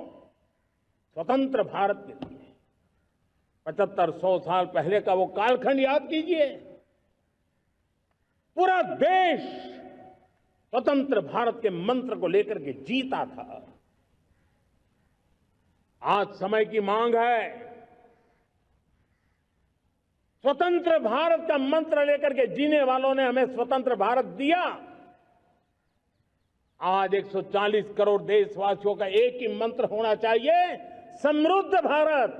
Speaker 1: स्वतंत्र भारत के लिए 75-100 साल पहले का वो कालखंड याद कीजिए। पूरा देश स्वतंत्र भारत के मंत्र को लेकर के जीता था। आज समय की मांग है, स्वतंत्र भारत का मंत्र लेकर के जीने वालों ने हमें स्वतंत्र भारत दिया। आज 140 करोड़ देशवासियों का एक ही मंत्र होना चाहिए, समृद्ध भारत।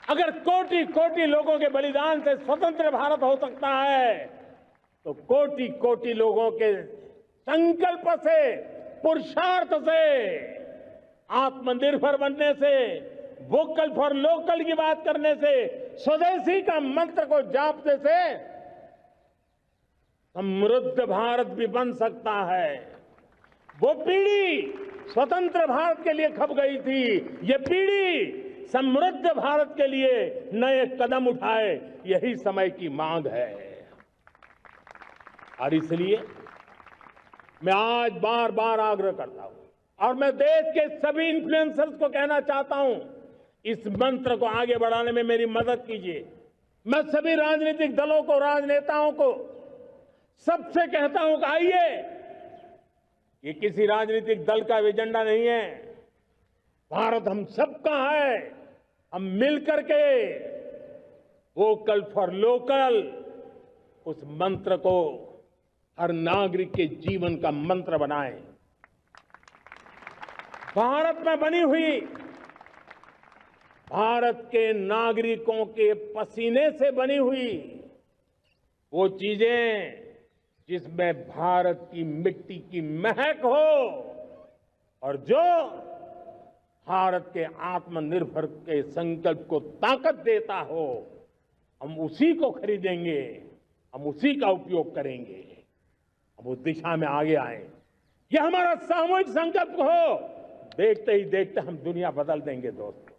Speaker 1: अगर कोटि कोटि लोगों के बलिदान से स्वतंत्र भारत हो सकता है, तो कोटि कोटि लोगों के संकल्प से, पुरुषार्थ से, आत्मनिर्भर बनने से, वोकल फॉर लोकल की बात करने से, स्वदेशी का मंत्र को जापने से समृद्ध भारत भी बन सकता है। वो पीढ़ी स्वतंत्र भारत के लिए खप गई थी, ये पीढ़ी समृद्ध भारत के लिए नए कदम उठाए, यही समय की मांग है। और इसलिए मैं आज बार बार आग्रह करता हूं और मैं देश के सभी इन्फ्लुएंसर्स को कहना चाहता हूं, इस मंत्र को आगे बढ़ाने में मेरी मदद कीजिए। मैं सभी राजनीतिक दलों को, राजनेताओं को सबसे कहता हूं कि आइए, ये किसी राजनीतिक दल का एजेंडा नहीं है, भारत हम सबका है। हम मिलकर के वोकल फॉर लोकल उस मंत्र को हर नागरिक के जीवन का मंत्र बनाएं। भारत में बनी हुई, भारत के नागरिकों के पसीने से बनी हुई वो चीजें जिसमें भारत की मिट्टी की महक हो और जो भारत के आत्मनिर्भर के संकल्प को ताकत देता हो, हम उसी को खरीदेंगे, हम उसी का उपयोग करेंगे। हम उस दिशा में आगे आए, यह हमारा सामूहिक संकल्प हो। देखते ही देखते हम दुनिया बदल देंगे दोस्तों।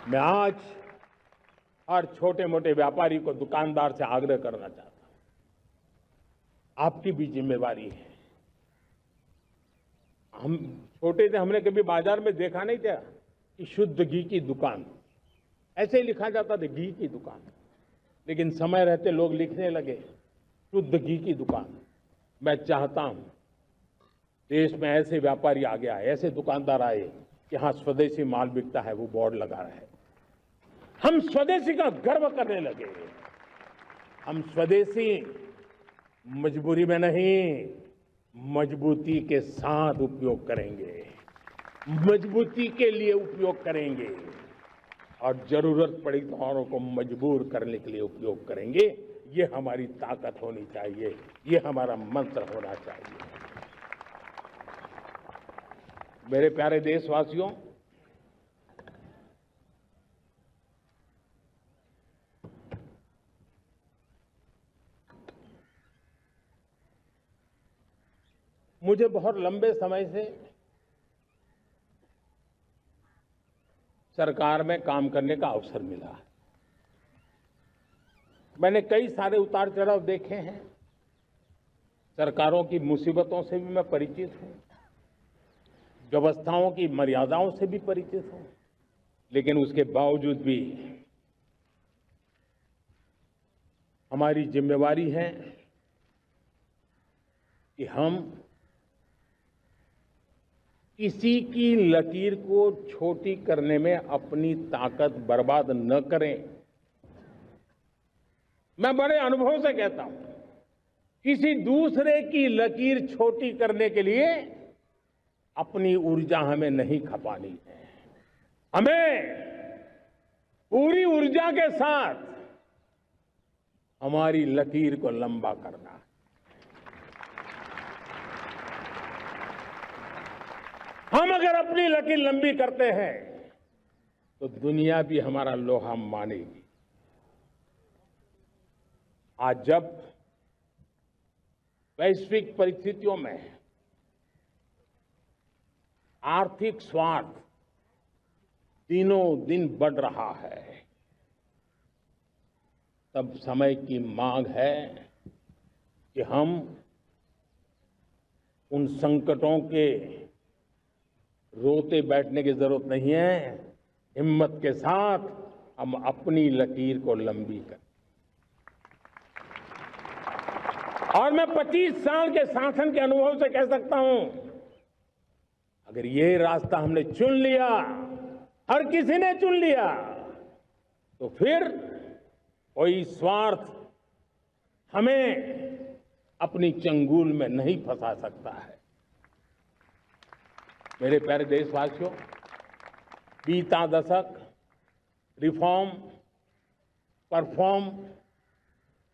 Speaker 1: मैं आज हर छोटे मोटे व्यापारी को, दुकानदार से आग्रह करना चाहता हूं, आपकी भी जिम्मेवारी है। हम छोटे थे, हमने कभी बाजार में देखा नहीं था कि शुद्ध घी की दुकान, ऐसे ही लिखा जाता था घी की दुकान। लेकिन समय रहते लोग लिखने लगे शुद्ध घी की दुकान। मैं चाहता हूं देश में ऐसे व्यापारी आगे आए, ऐसे दुकानदार आए कि हाँ, स्वदेशी माल बिकता है, वो बोर्ड लगा रहा है। हम स्वदेशी का गर्व करने लगे। हम स्वदेशी मजबूरी में नहीं, मजबूती के साथ उपयोग करेंगे, मजबूती के लिए उपयोग करेंगे और जरूरत पड़ी तो औरों को मजबूर करने के लिए उपयोग करेंगे। ये हमारी ताकत होनी चाहिए, ये हमारा मंत्र होना चाहिए। मेरे प्यारे देशवासियों, मुझे बहुत लंबे समय से सरकार में काम करने का अवसर मिला है। मैंने कई सारे उतार चढ़ाव देखे हैं। सरकारों की मुसीबतों से भी मैं परिचित हूं, व्यवस्थाओं की मर्यादाओं से भी परिचित हूं। लेकिन उसके बावजूद भी हमारी जिम्मेवारी है कि हम किसी की लकीर को छोटी करने में अपनी ताकत बर्बाद न करें। मैं बड़े अनुभव से कहता हूं, किसी दूसरे की लकीर छोटी करने के लिए अपनी ऊर्जा हमें नहीं खपानी है। हमें पूरी ऊर्जा के साथ हमारी लकीर को लंबा करना है। हम अगर अपनी लकीर लंबी करते हैं तो दुनिया भी हमारा लोहा मानेगी। आज जब वैश्विक परिस्थितियों में आर्थिक स्वार्थ दिनों दिन बढ़ रहा है, तब समय की मांग है कि हम उन संकटों के रोते बैठने की जरूरत नहीं है। हिम्मत के साथ हम अपनी लकीर को लंबी करें। और मैं 25 साल के शासन के अनुभव से कह सकता हूं, अगर ये रास्ता हमने चुन लिया, हर किसी ने चुन लिया, तो फिर कोई स्वार्थ हमें अपनी चंगुल में नहीं फंसा सकता है। मेरे प्यारे देशवासियों, बीता दशक रिफॉर्म, परफॉर्म,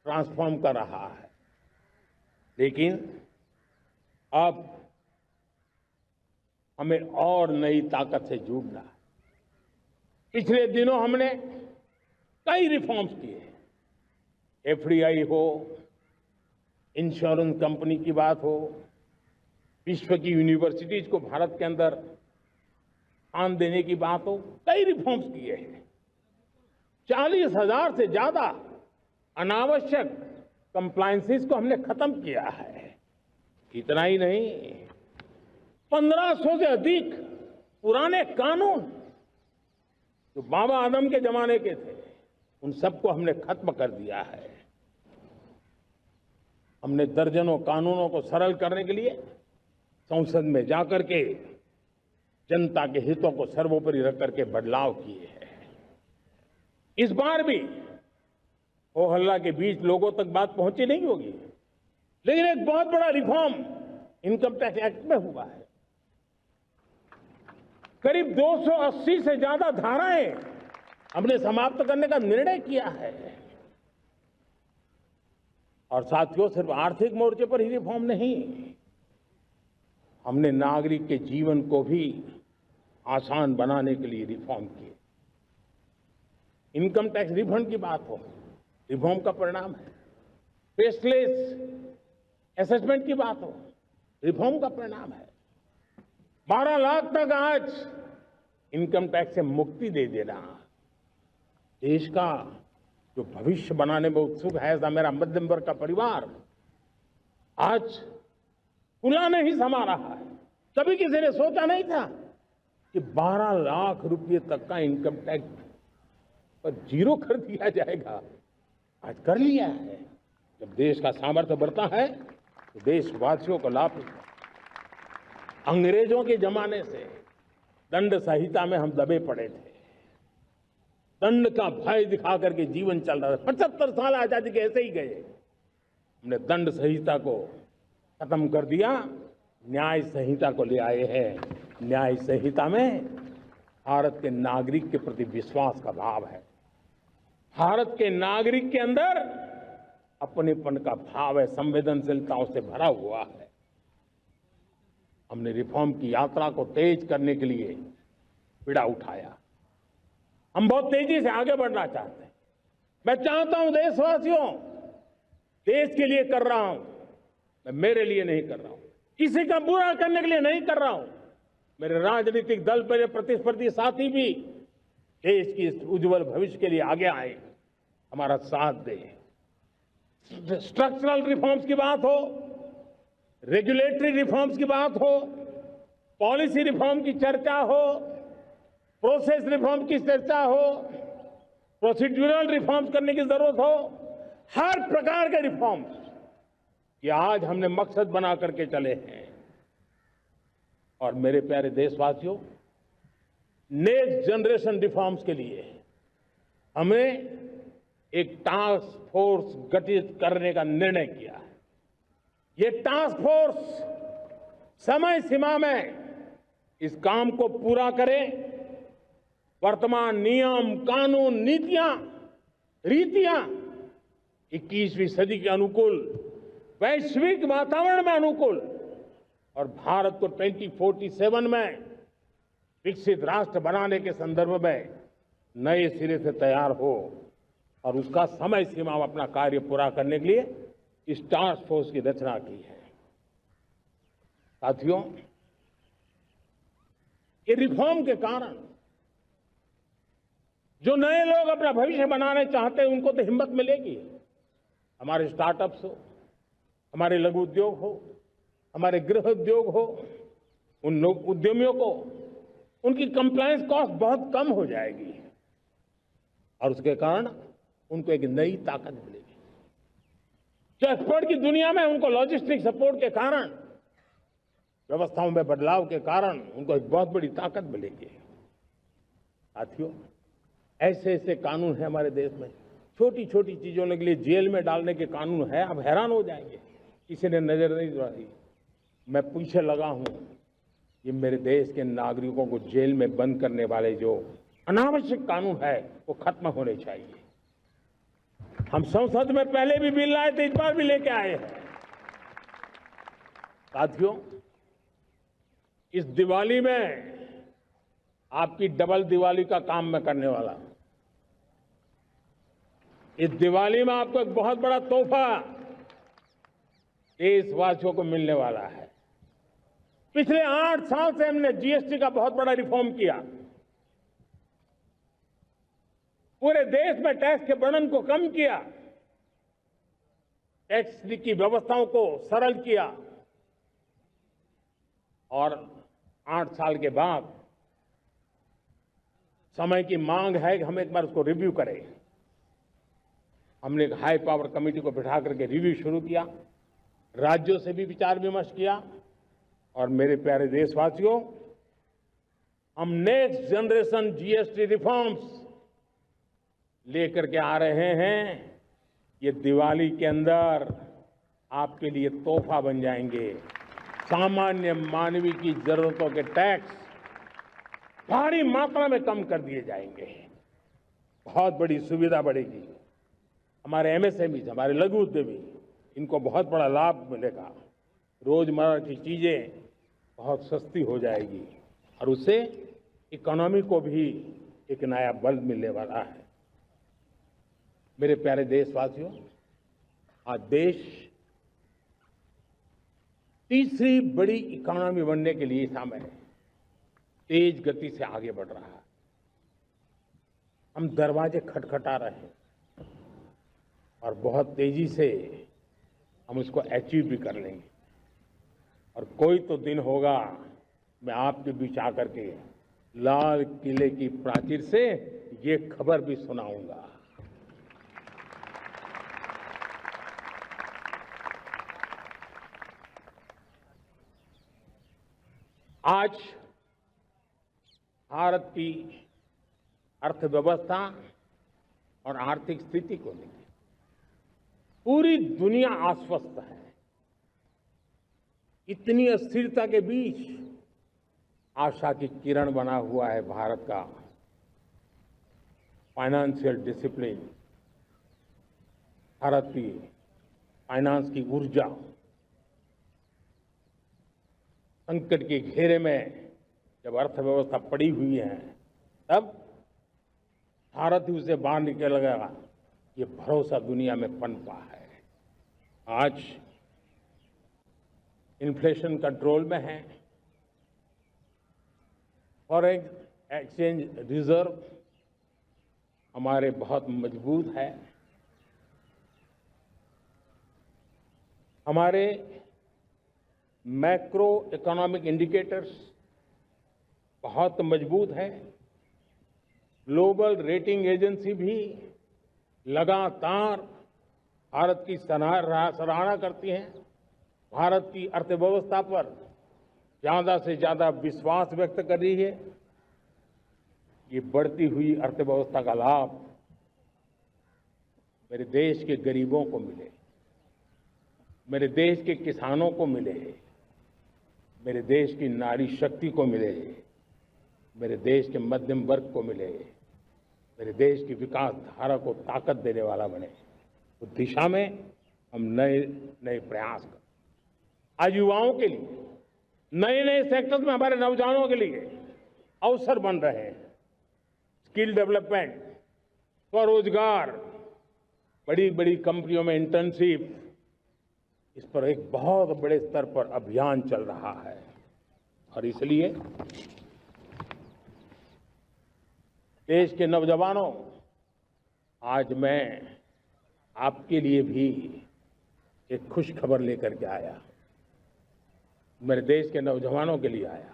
Speaker 1: ट्रांसफॉर्म कर रहा है। लेकिन अब हमें और नई ताकत से जुड़ना है। पिछले दिनों हमने कई रिफॉर्म्स किए। एफडीआई हो, इंश्योरेंस कंपनी की बात हो, विश्व की यूनिवर्सिटीज को भारत के अंदर स्थान देने की बात हो, कई रिफॉर्म्स किए हैं। 40,000 से ज्यादा अनावश्यक कंप्लायंसेस को हमने खत्म किया है। इतना ही नहीं, 1500 से अधिक पुराने कानून जो बाबा आदम के जमाने के थे, उन सबको हमने खत्म कर दिया है। हमने दर्जनों कानूनों को सरल करने के लिए संसद में जाकर के जनता के हितों को सर्वोपरि रख करके बदलाव किए हैं। इस बार भी हो हल्ला के बीच लोगों तक बात पहुंची नहीं होगी, लेकिन एक बहुत बड़ा रिफॉर्म इनकम टैक्स एक्ट में हुआ है। करीब 280 से ज्यादा धाराएं हमने समाप्त करने का निर्णय किया है। और साथियों, सिर्फ आर्थिक मोर्चे पर ही रिफॉर्म नहीं, हमने नागरिक के जीवन को भी आसान बनाने के लिए रिफॉर्म किए। इनकम टैक्स रिफंड की बात हो, रिफॉर्म का परिणाम है। फेसलेस असेसमेंट की बात हो, रिफॉर्म का परिणाम है। 12 लाख तक आज इनकम टैक्स से मुक्ति दे देना देश का जो भविष्य बनाने में उत्सुक है, ऐसा मेरा मध्यम वर्ग का परिवार आज खुला नहीं समा रहा है। कभी किसी ने सोचा नहीं था कि 12 लाख रुपए तक का इनकम टैक्स पर जीरो कर दिया जाएगा। आज कर लिया है। जब देश का सामर्थ्य बढ़ता है तो देशवासियों को लाभ मिलता है। अंग्रेजों के जमाने से दंड संहिता में हम दबे पड़े थे। दंड का भय दिखा करके जीवन चल रहा था। 75 साल आजादी के ऐसे ही गए। हमने दंड संहिता को खत्म कर दिया, न्याय संहिता को ले आए हैं। न्याय संहिता में भारत के नागरिक के प्रति विश्वास का भाव है। भारत के नागरिक के अंदर अपनेपन का भाव है, संवेदनशीलताओं से भरा हुआ है। हमने रिफॉर्म की यात्रा को तेज करने के लिए बीड़ा उठाया। हम बहुत तेजी से आगे बढ़ना चाहते हैं। मैं चाहता हूं देशवासियों, देश के लिए कर रहा हूं, मैं मेरे लिए नहीं कर रहा हूं, किसी का बुरा करने के लिए नहीं कर रहा हूं। मेरे राजनीतिक दल, मेरे प्रतिस्पर्धी साथी भी देश की इस उज्जवल भविष्य के लिए आगे आए, हमारा साथ दें। स्ट्रक्चरल रिफॉर्म्स की बात हो, रेगुलेटरी रिफॉर्म्स की बात हो, पॉलिसी रिफॉर्म की चर्चा हो, प्रोसेस रिफॉर्म की चर्चा हो, प्रोसीड्यूरल रिफॉर्म्स करने की जरूरत हो, हर प्रकार के रिफॉर्म्स ये आज हमने मकसद बना करके चले हैं। और मेरे प्यारे देशवासियों, नेक्स्ट जनरेशन रिफॉर्म्स के लिए हमें एक टास्क फोर्स गठित करने का निर्णय किया है। ये टास्क फोर्स समय सीमा में इस काम को पूरा करे। वर्तमान नियम, कानून, नीतियां, रीतियां 21वीं सदी के अनुकूल, वैश्विक वातावरण में अनुकूल और भारत को 2047 में विकसित राष्ट्र बनाने के संदर्भ में नए सिरे से तैयार हो और उसका समय सीमा में अपना कार्य पूरा करने के लिए इस टास्क फोर्स की रचना की है। साथियों, ये रिफॉर्म के कारण जो नए लोग अपना भविष्य बनाने चाहते हैं उनको तो हिम्मत मिलेगी। हमारे स्टार्टअप्स हो, हमारे लघु उद्योग हो, हमारे गृह उद्योग हो, उन उद्यमियों को उनकी कंप्लायंस कॉस्ट बहुत कम हो जाएगी और उसके कारण उनको एक नई ताकत मिलेगी। जो एक्सपोर्ट की दुनिया में उनको लॉजिस्टिक सपोर्ट के कारण, व्यवस्थाओं में बदलाव के कारण उनको एक बहुत बड़ी ताकत मिलेगी। साथियों, ऐसे ऐसे कानून है हमारे देश में, छोटी छोटी चीजों के लिए जेल में डालने के कानून है। आप हैरान हो जाएंगे, किसी ने नजर नहीं दौड़ाई। मैं पीछे लगा हूं, ये मेरे देश के नागरिकों को जेल में बंद करने वाले जो अनावश्यक कानून है वो खत्म होने चाहिए। हम संसद में पहले भी बिल लाए थे, इस बार भी लेके आए हैं। साथियों, इस दिवाली में आपकी डबल दिवाली का काम मैं करने वाला हूं। इस दिवाली में आपको एक बहुत बड़ा तोहफा देशवासियों को मिलने वाला है। पिछले 8 साल से हमने जीएसटी का बहुत बड़ा रिफॉर्म किया। पूरे देश में टैक्स के बर्डन को कम किया। टैक्स की व्यवस्थाओं को सरल किया और 8 साल के बाद समय की मांग है कि हम एक बार उसको रिव्यू करें। हमने एक हाई पावर कमेटी को बिठा करके रिव्यू शुरू किया, राज्यों से भी विचार विमर्श किया और मेरे प्यारे देशवासियों, हम नेक्स्ट जनरेशन जीएसटी रिफॉर्म्स लेकर के आ रहे हैं। ये दिवाली के अंदर आपके लिए तोहफा बन जाएंगे। सामान्य मानवीय की जरूरतों के टैक्स भारी मात्रा में कम कर दिए जाएंगे। बहुत बड़ी सुविधा बढ़ेगी। हमारे एमएसएमई, हमारे लघु उद्यमी, इनको बहुत बड़ा लाभ मिलेगा। रोजमर्रा की चीजें बहुत सस्ती हो जाएगी और उससे इकोनॉमी को भी एक नया बल मिलने वाला है। मेरे प्यारे देशवासियों, आज देश तीसरी बड़ी इकोनॉमी बनने के लिए समय तेज गति से आगे बढ़ रहा है। हम दरवाजे खटखटा रहे हैं और बहुत तेजी से हम उसको अचीव भी कर लेंगे। और कोई तो दिन होगा मैं आपके बीच आकर के लाल किले की प्राचीर से ये खबर भी सुनाऊंगा। आज भारत की अर्थव्यवस्था और आर्थिक स्थिति को लेकर पूरी दुनिया आश्वस्त है। इतनी अस्थिरता के बीच आशा की किरण बना हुआ है भारत का फाइनेंशियल डिसिप्लिन, भारत की फाइनेंस की ऊर्जा। संकट के घेरे में जब अर्थव्यवस्था पड़ी हुई है, तब भारत ही उसे बाहर निकलेगा, ये भरोसा दुनिया में पनपा है। आज इन्फ्लेशन कंट्रोल में है, फॉरेन एक्सचेंज रिजर्व हमारे बहुत मजबूत है, हमारे मैक्रो इकोनॉमिक इंडिकेटर्स बहुत मजबूत है। ग्लोबल रेटिंग एजेंसी भी लगातार भारत की सराहना करती हैं। भारत की अर्थव्यवस्था पर ज्यादा से ज्यादा विश्वास व्यक्त कर रही है। ये बढ़ती हुई अर्थव्यवस्था का लाभ मेरे देश के गरीबों को मिले, मेरे देश के किसानों को मिले, मेरे देश की नारी शक्ति को मिले, मेरे देश के मध्यम वर्ग को मिले, मेरे देश की विकास धारा को ताकत देने वाला बने। उस दिशा में हम नए नए प्रयास करें। आज युवाओं के लिए नए नए सेक्टर्स में हमारे नौजवानों के लिए अवसर बन रहे हैं। स्किल डेवलपमेंट, स्वरोजगार, बड़ी बड़ी कंपनियों में इंटर्नशिप, इस पर एक बहुत बड़े स्तर पर अभियान चल रहा है। और इसलिए देश के नौजवानों, आज मैं आपके लिए भी एक खुश खबर लेकर के आया। मेरे देश के नौजवानों के लिए आया।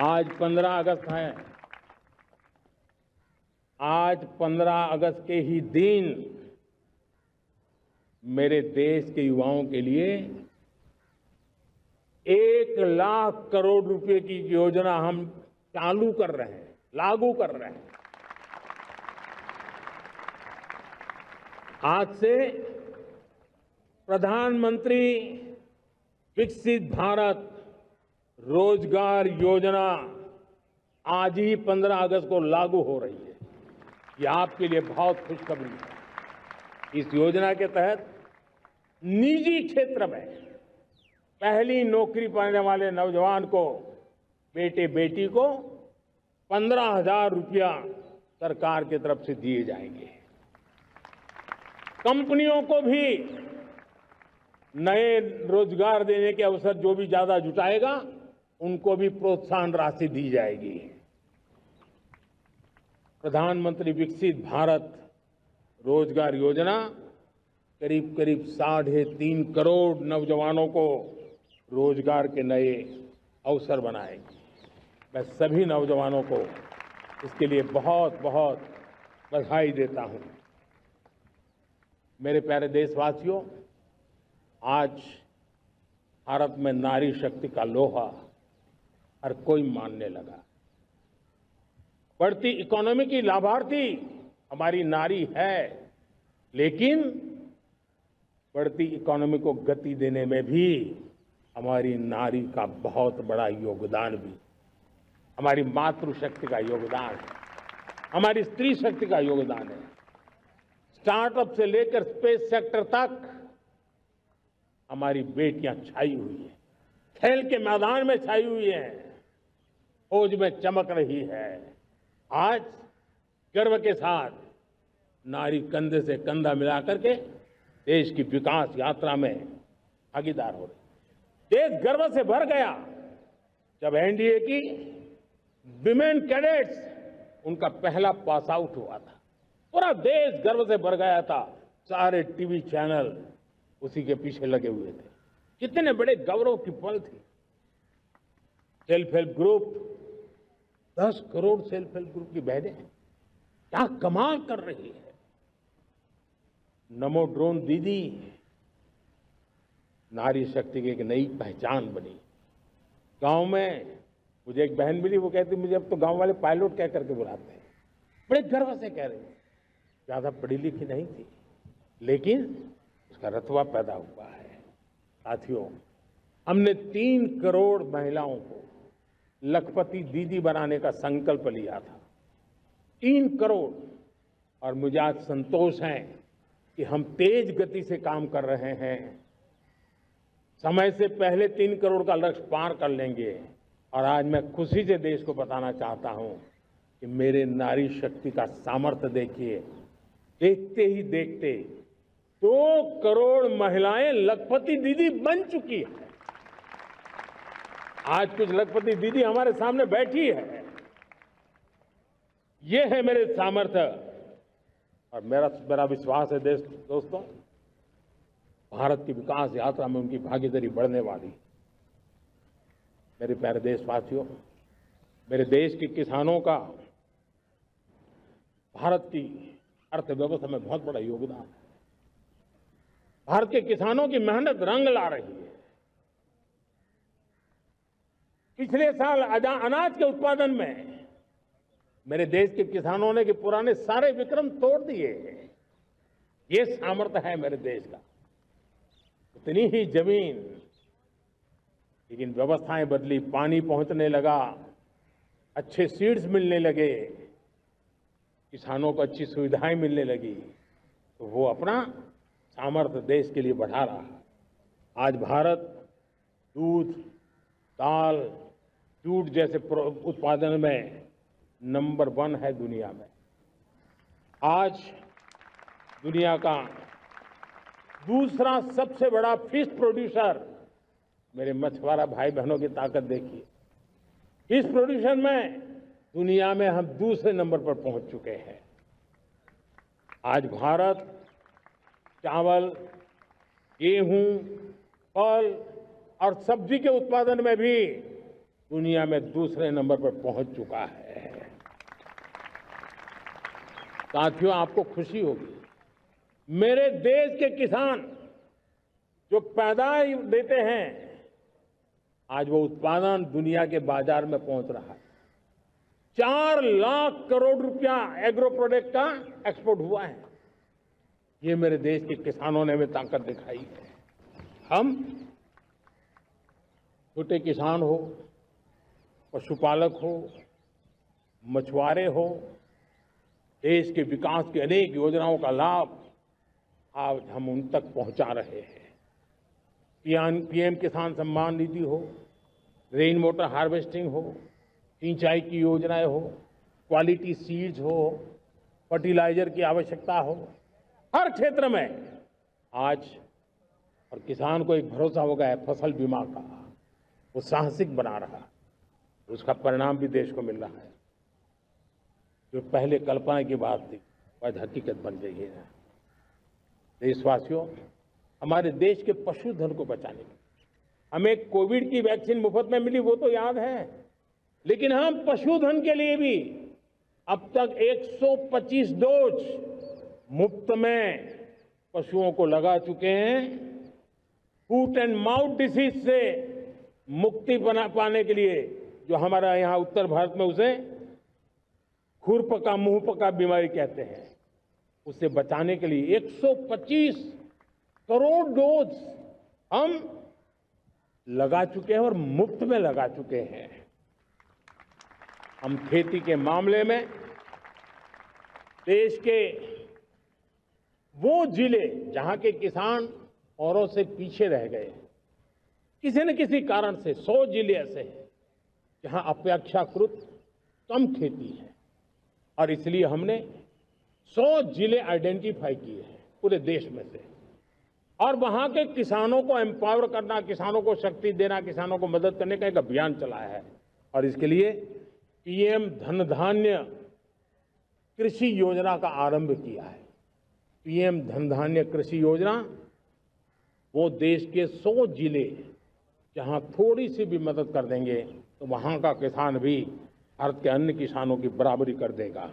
Speaker 1: आज 15 अगस्त है। आज 15 अगस्त के ही दिन मेरे देश के युवाओं के लिए 1 लाख करोड़ रुपए की योजना हम चालू कर रहे हैं, लागू कर रहे हैं। आज से प्रधानमंत्री विकसित भारत रोजगार योजना आज ही 15 अगस्त को लागू हो रही है। ये आपके लिए बहुत खुशखबरी है। इस योजना के तहत निजी क्षेत्र में पहली नौकरी पाने वाले नौजवान को, बेटे बेटी को 15,000 रुपया सरकार की तरफ से दिए जाएंगे। कंपनियों को भी नए रोजगार देने के अवसर जो भी ज्यादा जुटाएगा, उनको भी प्रोत्साहन राशि दी जाएगी। प्रधानमंत्री विकसित भारत रोजगार योजना करीब करीब 3.5 करोड़ नौजवानों को रोजगार के नए अवसर बनाएगी। मैं सभी नौजवानों को इसके लिए बहुत बहुत बधाई देता हूं। मेरे प्यारे देशवासियों, आज भारत में नारी शक्ति का लोहा हर कोई मानने लगा। बढ़ती इकोनॉमी की लाभार्थी हमारी नारी है, लेकिन बढ़ती इकोनॉमी को गति देने में भी हमारी नारी का बहुत बड़ा योगदान भी, हमारी मातृशक्ति का योगदान है, हमारी स्त्री शक्ति का योगदान है। स्टार्टअप से लेकर स्पेस सेक्टर तक हमारी बेटियां छाई हुई हैं, खेल के मैदान में छाई हुई हैं, फौज में चमक रही है। आज गर्व के साथ नारी कंधे से कंधा मिलाकर के देश की विकास यात्रा में भागीदार हो रही। देश गर्व से भर गया जब एनडीए की विमेन कैडेट्स उनका पहला पास आउट हुआ था। पूरा देश गर्व से भर गया था। सारे टीवी चैनल उसी के पीछे लगे हुए थे। कितने बड़े गौरव की पल थी। Self help group, 10 crore self help group की बहनें क्या कमाल कर रही है। नमो ड्रोन दीदी नारी शक्ति की एक नई पहचान बनी। गांव में मुझे एक बहन मिली, वो कहती मुझे अब तो गांव वाले पायलट कह करके बुलाते हैं। बड़े गर्व से कह रही, ज्यादा पढ़ी लिखी नहीं थी, लेकिन उसका रतबा पैदा हुआ है। साथियों, हमने 3 करोड़ महिलाओं को लखपति दीदी बनाने का संकल्प लिया था। 3 करोड़। और मुझे आज संतोष है कि हम तेज गति से काम कर रहे हैं। समय से पहले 3 करोड़ का लक्ष्य पार कर लेंगे। और आज मैं खुशी से देश को बताना चाहता हूं कि मेरे नारी शक्ति का सामर्थ्य देखिए। देखते ही देखते 2 करोड़ महिलाएं लखपति दीदी बन चुकी है। आज कुछ लखपति दीदी हमारे सामने बैठी है। ये है मेरे सामर्थ्य। और मेरा विश्वास है दोस्तों, भारत की विकास यात्रा में उनकी भागीदारी बढ़ने वाली। मेरे प्यारे देशवासियों, मेरे देश के किसानों का भारत की अर्थव्यवस्था में बहुत बड़ा योगदान है। भारत के किसानों की मेहनत रंग ला रही है। पिछले साल अनाज के उत्पादन में मेरे देश के किसानों ने के पुराने सारे विक्रम तोड़ दिए। ये सामर्थ्य है मेरे देश का। उतनी ही जमीन, लेकिन व्यवस्थाएं बदली, पानी पहुंचने लगा, अच्छे सीड्स मिलने लगे, किसानों को अच्छी सुविधाएं मिलने लगी, तो वो अपना सामर्थ्य देश के लिए बढ़ा रहा है। आज भारत दूध, दाल, जूट जैसे उत्पादन में नंबर 1 है दुनिया में। आज दुनिया का दूसरा सबसे बड़ा फिश प्रोड्यूसर। मेरे मछुआरा भाई बहनों की ताकत देखिए। फिश प्रोड्यूशन में दुनिया में हम दूसरे नंबर पर पहुंच चुके हैं। आज भारत चावल, गेहूं, फल और सब्जी के उत्पादन में भी दुनिया में दूसरे नंबर पर पहुंच चुका है। साथियों, आपको खुशी होगी, मेरे देश के किसान जो पैदावार देते हैं, आज वो उत्पादन दुनिया के बाजार में पहुंच रहा है। 4 लाख करोड़ रुपया एग्रो प्रोडक्ट का एक्सपोर्ट हुआ है। ये मेरे देश के किसानों ने हमें ताकत दिखाई है। हम छोटे किसान हो, पशुपालक हो, मछुआरे हो, देश के विकास की अनेक योजनाओं का लाभ आज हम उन तक पहुंचा रहे हैं। पीएम किसान सम्मान निधि हो, रेन वाटर हार्वेस्टिंग हो, सिंचाई की योजनाएं हो, क्वालिटी सीड्स हो, फर्टिलाइजर की आवश्यकता हो, हर क्षेत्र में आज और किसान को एक भरोसा हो गया है फसल बीमा का। वो साहसिक बना रहा, उसका परिणाम भी देश को मिल रहा है। जो पहले कल्पना की बात थी, आज हकीकत बन गई है। देशवासियों, हमारे देश के पशुधन को बचाने के हमें कोविड की वैक्सीन मुफ्त में मिली, वो तो याद है, लेकिन हम पशुधन के लिए भी अब तक 125 डोज मुफ्त में पशुओं को लगा चुके हैं। फूट एंड माउथ डिसीज से मुक्ति पाने के लिए, जो हमारा यहाँ उत्तर भारत में उसे खुरपका मुंहपका बीमारी कहते हैं, उससे बचाने के लिए 125 करोड़ डोज हम लगा चुके हैं और मुफ्त में लगा चुके हैं। हम खेती के मामले में देश के वो जिले जहां के किसान औरों से पीछे रह गए, किसी न किसी कारण से 100 जिले ऐसे हैं जहां अपेक्षाकृत कम खेती है, और इसलिए हमने 100 जिले आइडेंटिफाई किए हैं पूरे देश में से, और वहां के किसानों को एम्पावर करना, किसानों को शक्ति देना, किसानों को मदद करने का एक अभियान चलाया है। और इसके लिए पीएम धन धान्य कृषि योजना का आरंभ किया है। पीएम धन धान्य कृषि योजना वो देश के 100 जिले जहां थोड़ी सी भी मदद कर देंगे तो वहां का किसान भी भारत के अन्य किसानों की बराबरी कर देगा।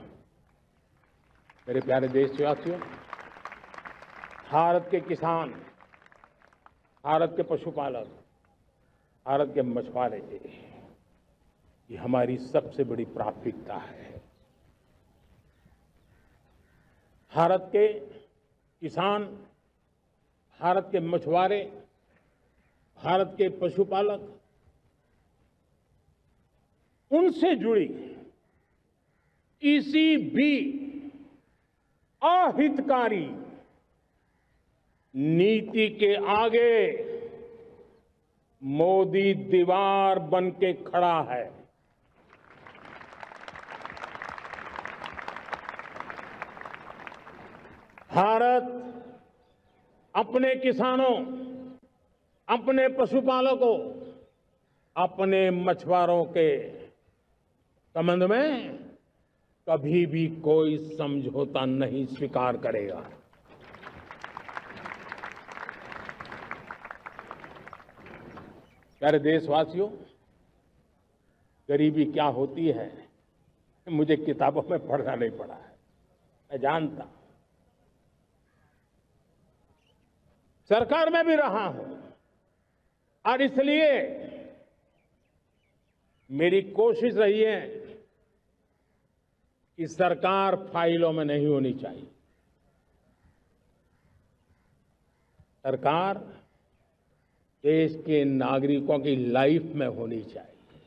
Speaker 1: मेरे प्यारे देशवासियों, भारत के किसान, भारत के पशुपालक, भारत के मछुआरे, ये हमारी सबसे बड़ी प्राथमिकता है। भारत के किसान, भारत के मछुआरे, भारत के पशुपालक, उनसे जुड़ी किसी भी अहितकारी नीति के आगे मोदी दीवार बन के खड़ा है। भारत अपने किसानों, अपने पशुपालकों, अपने मछुआरों के संबंध में कभी भी कोई समझौता नहीं स्वीकार करेगा। प्यारे देशवासियों, गरीबी क्या होती है मुझे किताबों में पढ़ना नहीं पड़ा है, मैं जानता। सरकार में भी रहा हूं और इसलिए मेरी कोशिश रही है कि सरकार फाइलों में नहीं होनी चाहिए। सरकार देश के नागरिकों की लाइफ में होनी चाहिए।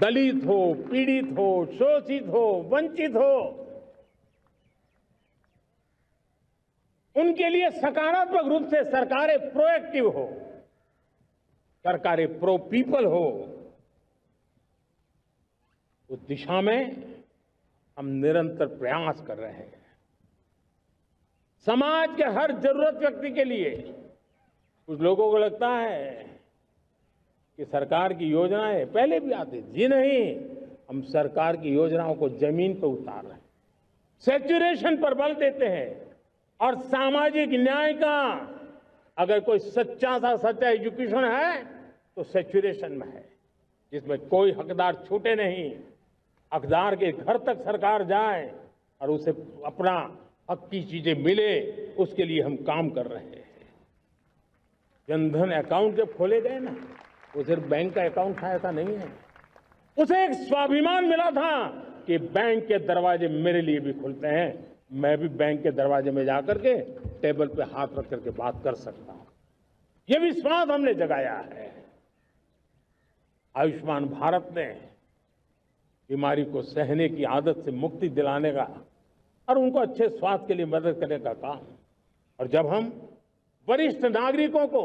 Speaker 1: दलित हो, पीड़ित हो, शोषित हो, वंचित हो, उनके लिए सकारात्मक रूप से सरकारें प्रोएक्टिव हो, सरकारें प्रो पीपल हो। उस दिशा में हम निरंतर प्रयास कर रहे हैं। समाज के हर जरूरत व्यक्ति के लिए, कुछ लोगों को लगता है कि सरकार की योजनाएं पहले भी आती, जी नहीं, हम सरकार की योजनाओं को जमीन पर उतार रहे हैं, सैचुरेशन पर बल देते हैं। और सामाजिक न्याय का अगर कोई सच्चा एजुकेशन है तो सैचुरेशन में है, जिसमें कोई हकदार छूटे नहीं, हकदार के घर तक सरकार जाए और उसे अपना हक की चीजें मिले, उसके लिए हम काम कर रहे हैं। जनधन अकाउंट जब खोले गए ना, वो सिर्फ बैंक का अकाउंट था ऐसा नहीं है, उसे एक स्वाभिमान मिला था कि बैंक के दरवाजे मेरे लिए भी खुलते हैं, मैं भी बैंक के दरवाजे में जाकर के टेबल पे हाथ रख करके बात कर सकता हूं। ये विश्वास हमने जगाया है। आयुष्मान भारत ने बीमारी को सहने की आदत से मुक्ति दिलाने का और उनको अच्छे स्वास्थ्य के लिए मदद करने का काम। और जब हम वरिष्ठ नागरिकों को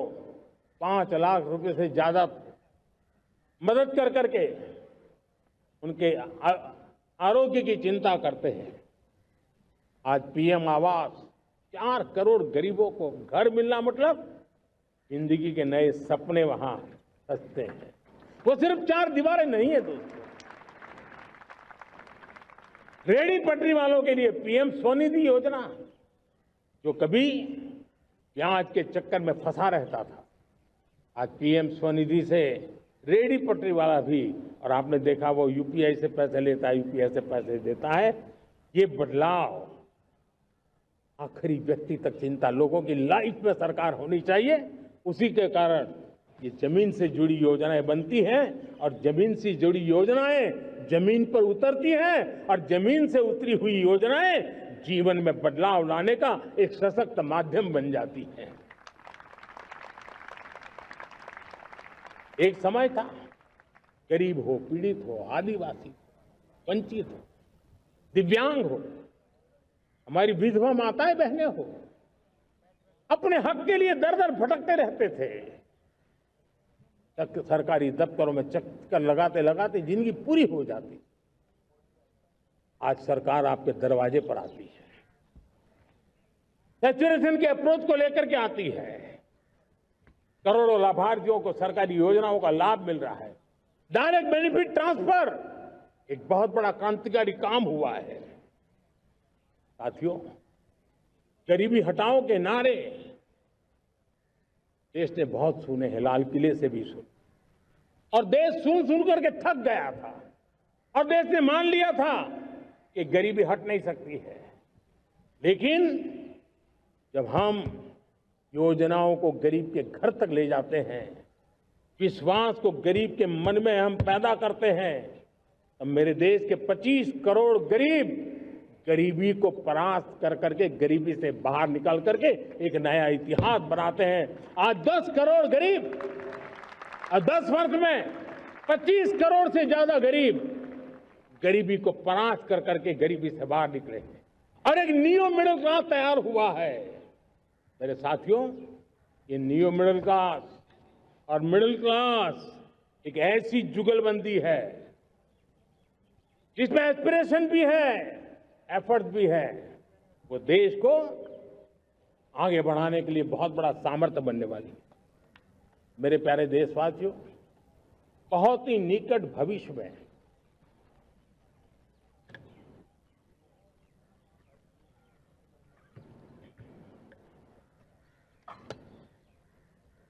Speaker 1: 5 लाख रुपए से ज्यादा मदद कर करके उनके आरोग्य की चिंता करते हैं, आज पीएम आवास 4 करोड़ गरीबों को घर मिलना मतलब जिंदगी के नए सपने वहां सजते हैं। वो सिर्फ 4 दीवारें नहीं है दोस्तों, रेहड़ी पटरी वालों के लिए पीएम स्वनिधि योजना, जो कभी प्याज के चक्कर में फंसा रहता था, आज पीएम स्वनिधि से रेहड़ी पटरी वाला भी, और आपने देखा वो यूपीआई से पैसे लेता है, यूपीआई से पैसे देता है। ये बदलाव आखिरी व्यक्ति तक चिंता, लोगों की लाइफ में सरकार होनी चाहिए। उसी के कारण ये जमीन से जुड़ी योजनाएं बनती हैं, और जमीन से जुड़ी योजनाएं जमीन पर उतरती हैं, और जमीन से उतरी हुई योजनाएं जीवन में बदलाव लाने का एक सशक्त माध्यम बन जाती हैं। एक समय था, गरीब हो, पीड़ित हो, आदिवासी हो, वंचित हो, दिव्यांग हो, हमारी विधवा माताएं बहनें हो, अपने हक के लिए दर दर भटकते रहते थे। सरकारी दफ्तरों में चक्कर लगाते लगाते जिंदगी पूरी हो जाती। आज सरकार आपके दरवाजे पर आती है, सैचुरेशन के अप्रोच को लेकर के आती है, करोड़ों लाभार्थियों को सरकारी योजनाओं का लाभ मिल रहा है। डायरेक्ट बेनिफिट ट्रांसफर एक बहुत बड़ा क्रांतिकारी काम हुआ है। साथियों, गरीबी हटाओ के नारे देश ने बहुत सुने हैं, लाल किले से भी सुने, और देश सुन सुन करके थक गया था, और देश ने मान लिया था कि गरीबी हट नहीं सकती है। लेकिन जब हम योजनाओं को गरीब के घर तक ले जाते हैं, विश्वास को गरीब के मन में हम पैदा करते हैं, तब मेरे देश के 25 करोड़ गरीब गरीबी को परास्त कर करके, गरीबी से बाहर निकल करके एक नया इतिहास बनाते हैं। आज 10 करोड़ गरीब, और 10 वर्ष में 25 करोड़ से ज्यादा गरीब गरीबी को परास्त कर करके गरीबी से बाहर निकले हैं, और एक न्यू मिडिल क्लास तैयार हुआ है। मेरे साथियों, ये न्यू मिडिल क्लास और मिडिल क्लास एक ऐसी जुगलबंदी है जिसमें एस्पिरेशन भी है, एफर्ट भी है। वो देश को आगे बढ़ाने के लिए बहुत बड़ा सामर्थ्य बनने वाली है। मेरे प्यारे देशवासियों, बहुत ही निकट भविष्य में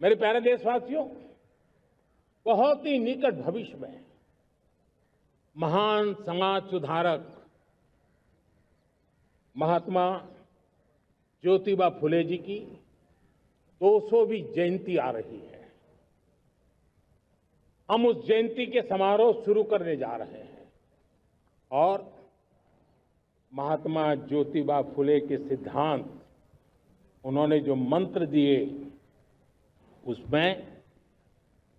Speaker 1: मेरे प्यारे देशवासियों, बहुत ही निकट भविष्य में महान समाज सुधारक महात्मा ज्योतिबा फुले जी की 200वीं जयंती आ रही है। हम उस जयंती के समारोह शुरू करने जा रहे हैं, और महात्मा ज्योतिबा फुले के सिद्धांत, उन्होंने जो मंत्र दिए, उसमें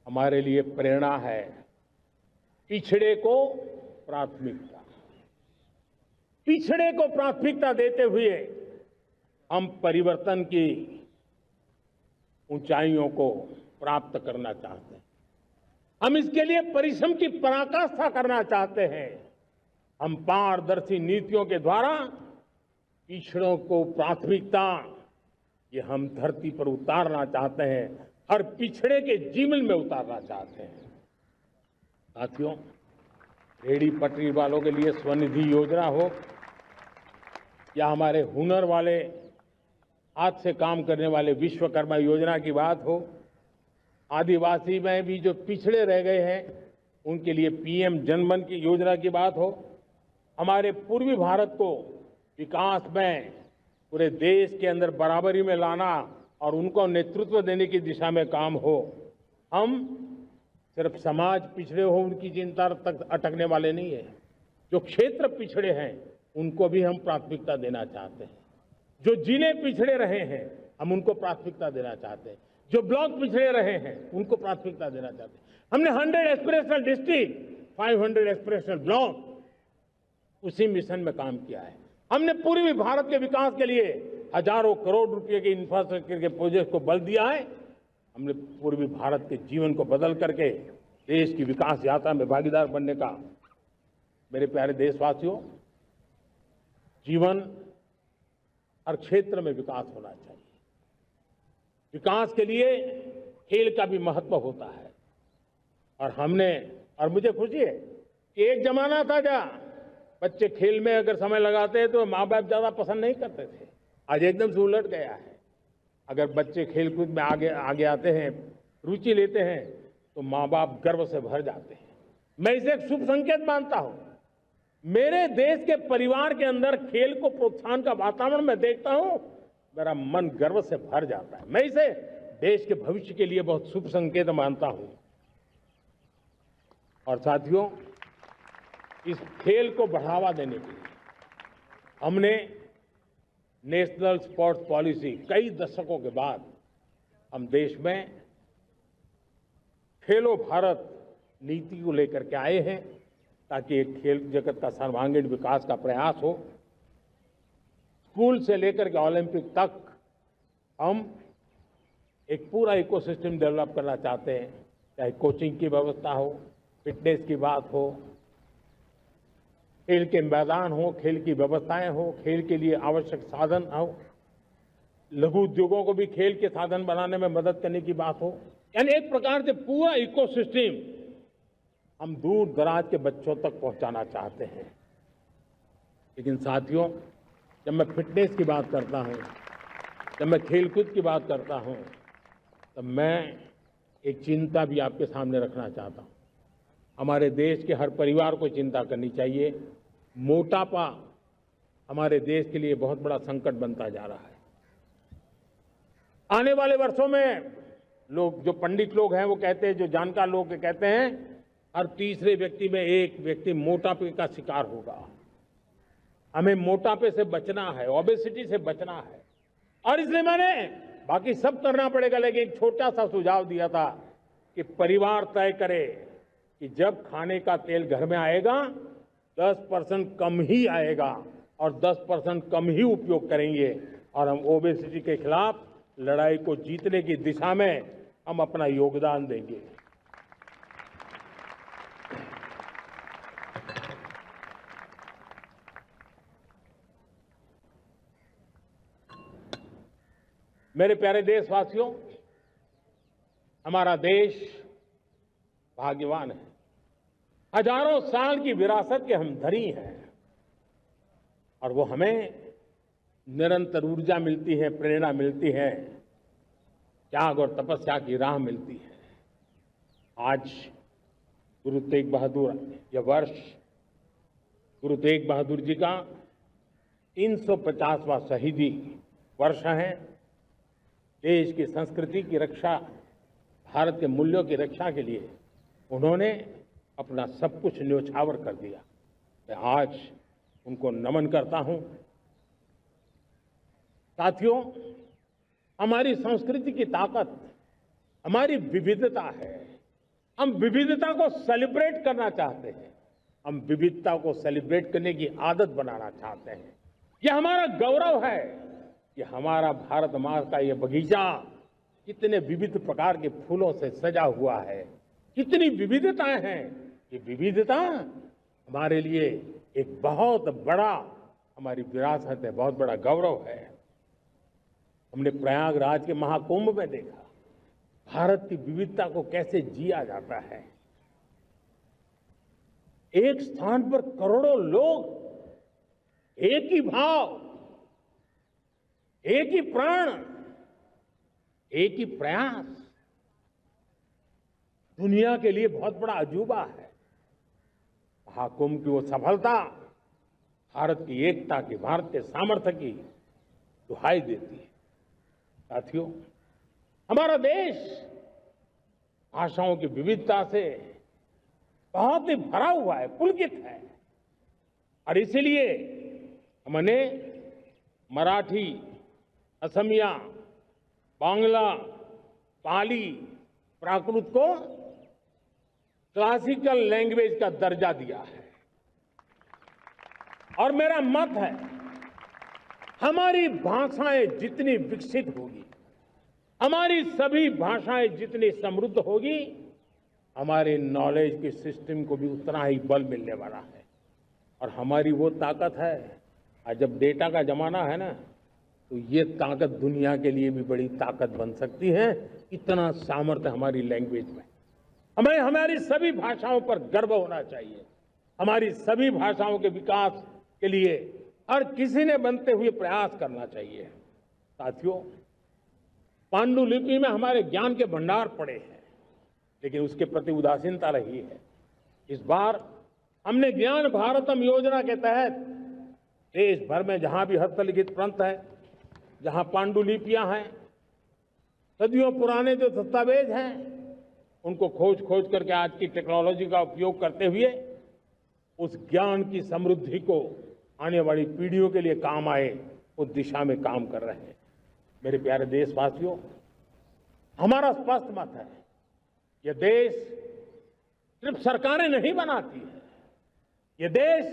Speaker 1: हमारे लिए प्रेरणा है। पिछड़े को प्राथमिकता, पिछड़े को प्राथमिकता देते हुए हम परिवर्तन की ऊंचाइयों को प्राप्त करना चाहते हैं। हम इसके लिए परिश्रम की पराकाष्ठा करना चाहते हैं। हम पारदर्शी नीतियों के द्वारा पिछड़ों को प्राथमिकता, ये हम धरती पर उतारना चाहते हैं, हर पिछड़े के जीवन में उतारना चाहते हैं। साथियों, रेहड़ी पटरी वालों के लिए स्वनिधि योजना हो, या हमारे हुनर वाले, हाथ से काम करने वाले विश्वकर्मा योजना की बात हो, आदिवासी में भी जो पिछड़े रह गए हैं उनके लिए पीएम जनमन की योजना की बात हो, हमारे पूर्वी भारत को विकास में पूरे देश के अंदर बराबरी में लाना और उनको नेतृत्व देने की दिशा में काम हो। हम सिर्फ समाज पिछड़े हो उनकी चिंता तक अटकने वाले नहीं है। जो क्षेत्र पिछड़े हैं उनको भी हम प्राथमिकता देना चाहते हैं। जो जिले पिछड़े रहे हैं हम उनको प्राथमिकता देना चाहते हैं। जो ब्लॉक पिछड़े रहे हैं उनको प्राथमिकता देना चाहते हैं। हमने 100 एस्पिरेशनल डिस्ट्रिक्ट, 500 एस्पिरेशनल ब्लॉक, उसी मिशन में काम किया है। हमने पूर्वी भारत के विकास के लिए हजारों करोड़ रुपए के इंफ्रास्ट्रक्चर के प्रोजेक्ट को बल दिया है। हमने पूर्वी भारत के जीवन को बदल करके देश की विकास यात्रा में भागीदार बनने का। मेरे प्यारे देशवासियों, जीवन हर क्षेत्र में विकास होना चाहिए। विकास के लिए खेल का भी महत्व होता है। और मुझे खुशी है कि एक जमाना था जहाँ बच्चे खेल में अगर समय लगाते हैं तो माँ बाप ज्यादा पसंद नहीं करते थे। आज एकदम से उलट गया है। अगर बच्चे खेलकूद में आगे आगे आते हैं, रुचि लेते हैं, तो माँ बाप गर्व से भर जाते हैं। मैं इसे एक शुभ संकेत मानता हूं। मेरे देश के परिवार के अंदर खेल को प्रोत्साहन का वातावरण मैं देखता हूं, मेरा मन गर्व से भर जाता है। मैं इसे देश के भविष्य के लिए बहुत शुभ संकेत मानता हूं। और साथियों, इस खेल को बढ़ावा देने के लिए हमने नेशनल स्पोर्ट्स पॉलिसी, कई दशकों के बाद हम देश में खेलो भारत नीति को लेकर के आए हैं, ताकि एक खेल जगत का सर्वांगीण विकास का प्रयास हो। स्कूल से लेकर के ओलंपिक तक हम एक पूरा इकोसिस्टम डेवलप करना चाहते हैं, चाहे कोचिंग की व्यवस्था हो, फिटनेस की बात हो, खेल के मैदान हो, खेल की व्यवस्थाएं हो, खेल के लिए आवश्यक साधन हो, लघु उद्योगों को भी खेल के साधन बनाने में मदद करने की बात हो। यानी एक प्रकार से पूरा इकोसिस्टम हम दूर दराज के बच्चों तक पहुंचाना चाहते हैं। लेकिन साथियों, जब मैं फिटनेस की बात करता हूं, जब मैं खेलकूद की बात करता हूं, तब मैं एक चिंता भी आपके सामने रखना चाहता हूं। हमारे देश के हर परिवार को चिंता करनी चाहिए। मोटापा हमारे देश के लिए बहुत बड़ा संकट बनता जा रहा है। आने वाले वर्षों में लोग, जो पंडित लोग हैं वो कहते हैं, जो जानकार लोग कहते हैं, हर तीसरे व्यक्ति में एक व्यक्ति मोटापे का शिकार होगा। हमें मोटापे से बचना है, ओबेसिटी से बचना है। और इसलिए मैंने बाकी सब करना पड़ेगा, लेकिन एक छोटा सा सुझाव दिया था कि परिवार तय करे कि जब खाने का तेल घर में आएगा 10% कम ही आएगा और 10% कम ही उपयोग करेंगे, और हम ओबेसिटी के खिलाफ लड़ाई को जीतने की दिशा में हम अपना योगदान देंगे। मेरे प्यारे देशवासियों, हमारा देश भाग्यवान है। हजारों साल की विरासत के हम धनी हैं, और वो हमें निरंतर ऊर्जा मिलती है, प्रेरणा मिलती है, त्याग और तपस्या की राह मिलती है। आज गुरु तेग बहादुर, यह वर्ष गुरु तेग बहादुर जी का 350वां शहीदी वर्ष है। देश की संस्कृति की रक्षा, भारत के मूल्यों की रक्षा के लिए उन्होंने अपना सब कुछ न्योछावर कर दिया। मैं आज उनको नमन करता हूं। साथियों, हमारी संस्कृति की ताकत हमारी विविधता है। हम विविधता को सेलिब्रेट करना चाहते हैं। हम विविधता को सेलिब्रेट करने की आदत बनाना चाहते हैं। यह हमारा गौरव है कि हमारा भारत माँ का यह बगीचा कितने विविध प्रकार के फूलों से सजा हुआ है, कितनी विविधताएं हैं। ये विविधता हमारे लिए एक बहुत बड़ा, हमारी विरासत है, बहुत बड़ा गौरव है। हमने प्रयागराज के महाकुंभ में देखा भारत की विविधता को कैसे जिया जाता है। एक स्थान पर करोड़ों लोग, एक ही भाव, एक ही प्राण, एक ही प्रयास, दुनिया के लिए बहुत बड़ा अजूबा है। महाकुंभ की वो सफलता भारत की एकता की, भारत के सामर्थ्य की दुहाई देती है। साथियों, हमारा देश भाषाओं की विविधता से बहुत ही भरा हुआ है, पुलकित है। और इसीलिए हमने मराठी, असमिया, बांग्ला, पाली, प्राकृत को क्लासिकल लैंग्वेज का दर्जा दिया है। और मेरा मत है, हमारी भाषाएं जितनी विकसित होगी, हमारी सभी भाषाएं जितनी समृद्ध होगी, हमारे नॉलेज के सिस्टम को भी उतना ही बल मिलने वाला है। और हमारी वो ताकत है, और जब डेटा का जमाना है ना, तो ये ताकत दुनिया के लिए भी बड़ी ताकत बन सकती है। इतना सामर्थ्य हमारी लैंग्वेज में। हमें हमारी सभी भाषाओं पर गर्व होना चाहिए। हमारी सभी भाषाओं के विकास के लिए हर किसी ने बनते हुए प्रयास करना चाहिए। साथियों, पांडुलिपि में हमारे ज्ञान के भंडार पड़े हैं, लेकिन उसके प्रति उदासीनता रही है। इस बार हमने ज्ञान भारतम योजना के तहत देश भर में जहां भी हस्तलिखित ग्रंथ है, जहां पांडुलिपियां हैं, सदियों पुराने जो दस्तावेज हैं, उनको खोज खोज करके आज की टेक्नोलॉजी का उपयोग करते हुए उस ज्ञान की समृद्धि को आने वाली पीढ़ियों के लिए काम आए, उस दिशा में काम कर रहे हैं। मेरे प्यारे देशवासियों, हमारा स्पष्ट मत है, यह देश सिर्फ सरकारें नहीं बनाती है, ये देश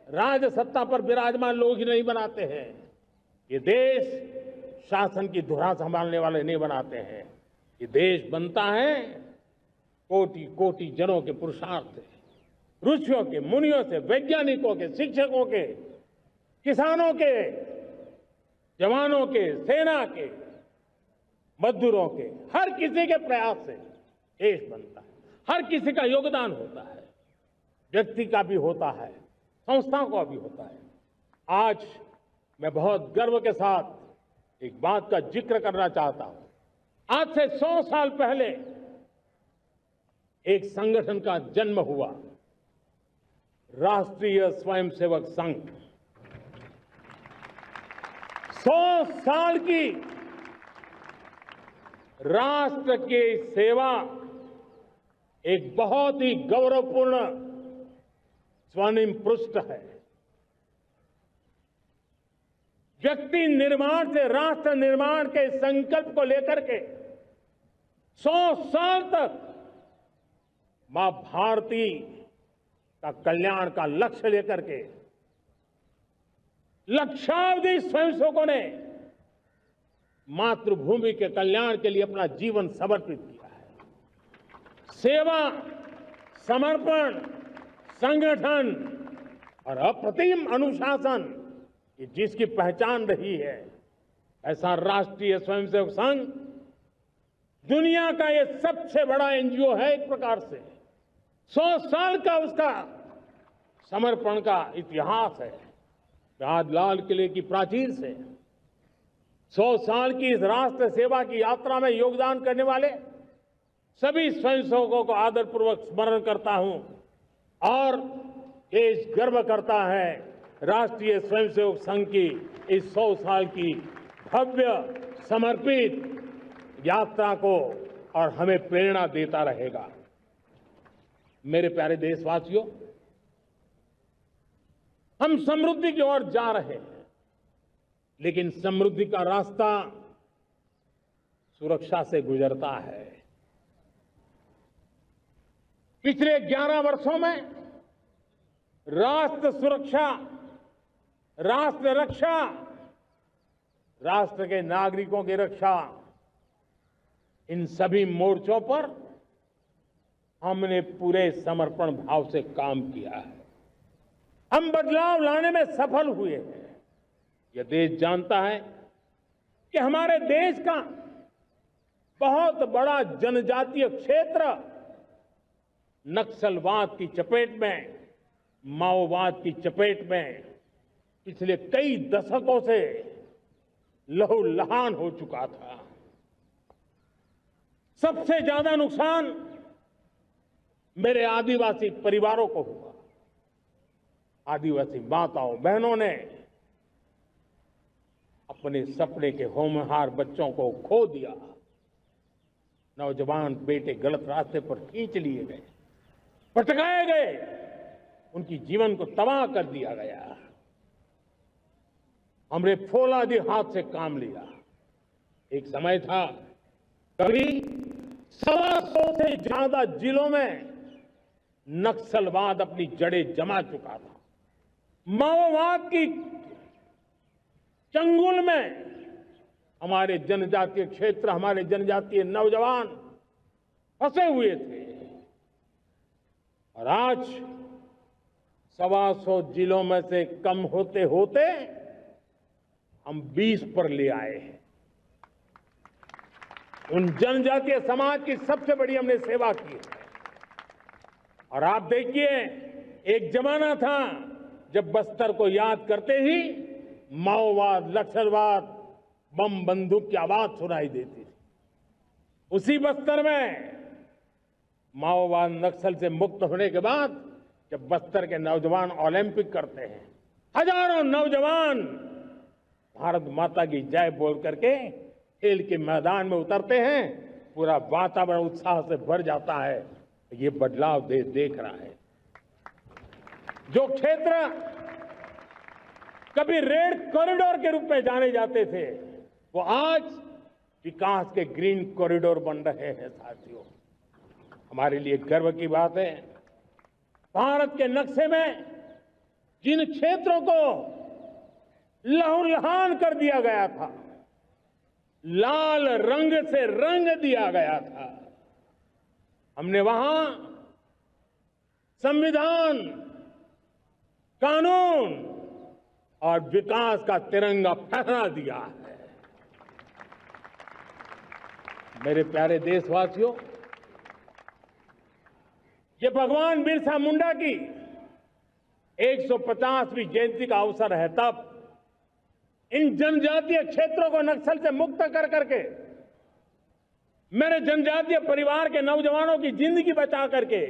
Speaker 1: राज सत्ता पर विराजमान लोग ही नहीं बनाते हैं, ये देश शासन की धुरा संभालने वाले नहीं बनाते हैं। ये देश बनता है कोटि कोटि जनों के पुरुषार्थ से, ऋषियों के, मुनियों से, वैज्ञानिकों के, शिक्षकों के, किसानों के, जवानों के, सेना के, मजदूरों के, हर किसी के प्रयास से देश बनता है। हर किसी का योगदान होता है, व्यक्ति का भी होता है, संस्थाओं का भी होता है। आज मैं बहुत गर्व के साथ एक बात का जिक्र करना चाहता हूं। आज से 100 साल पहले एक संगठन का जन्म हुआ, राष्ट्रीय स्वयंसेवक संघ। 100 साल की राष्ट्र की सेवा एक बहुत ही गौरवपूर्ण स्वर्णिम पृष्ठ है। व्यक्ति निर्माण से राष्ट्र निर्माण के संकल्प को लेकर के 100 साल तक मां भारती का कल्याण का लक्ष्य लेकर के लक्षावधि स्वयंसेवकों ने मातृभूमि के कल्याण के लिए अपना जीवन समर्पित किया है। सेवा, समर्पण, संगठन और अप्रतिम अनुशासन, ये जिसकी पहचान रही है, ऐसा राष्ट्रीय स्वयंसेवक संघ दुनिया का ये सबसे बड़ा एनजीओ है। एक प्रकार से 100 साल का उसका समर्पण का इतिहास है। आज लाल किले की प्राचीर से 100 साल की इस राष्ट्र सेवा की यात्रा में योगदान करने वाले सभी स्वयंसेवकों को आदरपूर्वक स्मरण करता हूं और देश गर्व करता है राष्ट्रीय स्वयंसेवक संघ की इस 100 साल की भव्य समर्पित यात्रा को, और हमें प्रेरणा देता रहेगा। मेरे प्यारे देशवासियों, हम समृद्धि की ओर जा रहे हैं, लेकिन समृद्धि का रास्ता सुरक्षा से गुजरता है। पिछले 11 वर्षों में राष्ट्र सुरक्षा, राष्ट्र रक्षा, राष्ट्र के नागरिकों की रक्षा, इन सभी मोर्चों पर हमने पूरे समर्पण भाव से काम किया है। हम बदलाव लाने में सफल हुए हैं। यह देश जानता है कि हमारे देश का बहुत बड़ा जनजातीय क्षेत्र नक्सलवाद की चपेट में, माओवाद की चपेट में पिछले कई दशकों से लहूलुहान हो चुका था। सबसे ज्यादा नुकसान मेरे आदिवासी परिवारों को हुआ। आदिवासी माताओं, बहनों ने अपने सपने के होनहार बच्चों को खो दिया। नौजवान बेटे गलत रास्ते पर खींच लिए गए, भटकाए गए, उनकी जीवन को तबाह कर दिया गया। हमने फौलादी हाथ से काम लिया। एक समय था कभी 125 से ज्यादा जिलों में नक्सलवाद अपनी जड़ें जमा चुका था। माओवाद की चंगुल में हमारे जनजातीय क्षेत्र, हमारे जनजातीय नौजवान फंसे हुए थे, और आज 125 जिलों में से कम होते होते हम 20 पर ले आए हैं। उन जनजातीय समाज की सबसे बड़ी हमने सेवा की है। और आप देखिए, एक जमाना था जब बस्तर को याद करते ही माओवाद, नक्सलवाद, बम बंदूक की आवाज सुनाई देती थी। उसी बस्तर में माओवाद नक्सल से मुक्त होने के बाद जब बस्तर के नौजवान ओलंपिक करते हैं, हजारों नौजवान भारत माता की जय बोल करके खेल के मैदान में उतरते हैं, पूरा वातावरण उत्साह से भर जाता है। ये बदलाव देश देख रहा है। जो क्षेत्र कभी रेड कॉरिडोर के रूप में जाने जाते थे, वो आज विकास के ग्रीन कॉरिडोर बन रहे हैं। साथियों, हमारे लिए गर्व की बात है, भारत के नक्शे में जिन क्षेत्रों को लहूलुहान कर दिया गया था, लाल रंग से रंग दिया गया था, हमने वहां संविधान, कानून और विकास का तिरंगा फहरा दिया है। मेरे प्यारे देशवासियों, ये भगवान बिरसा मुंडा की 150वीं जयंती का अवसर है। तब इन जनजातीय क्षेत्रों को नक्सल से मुक्त कर करके, मेरे जनजातीय परिवार के नौजवानों की जिंदगी बचा करके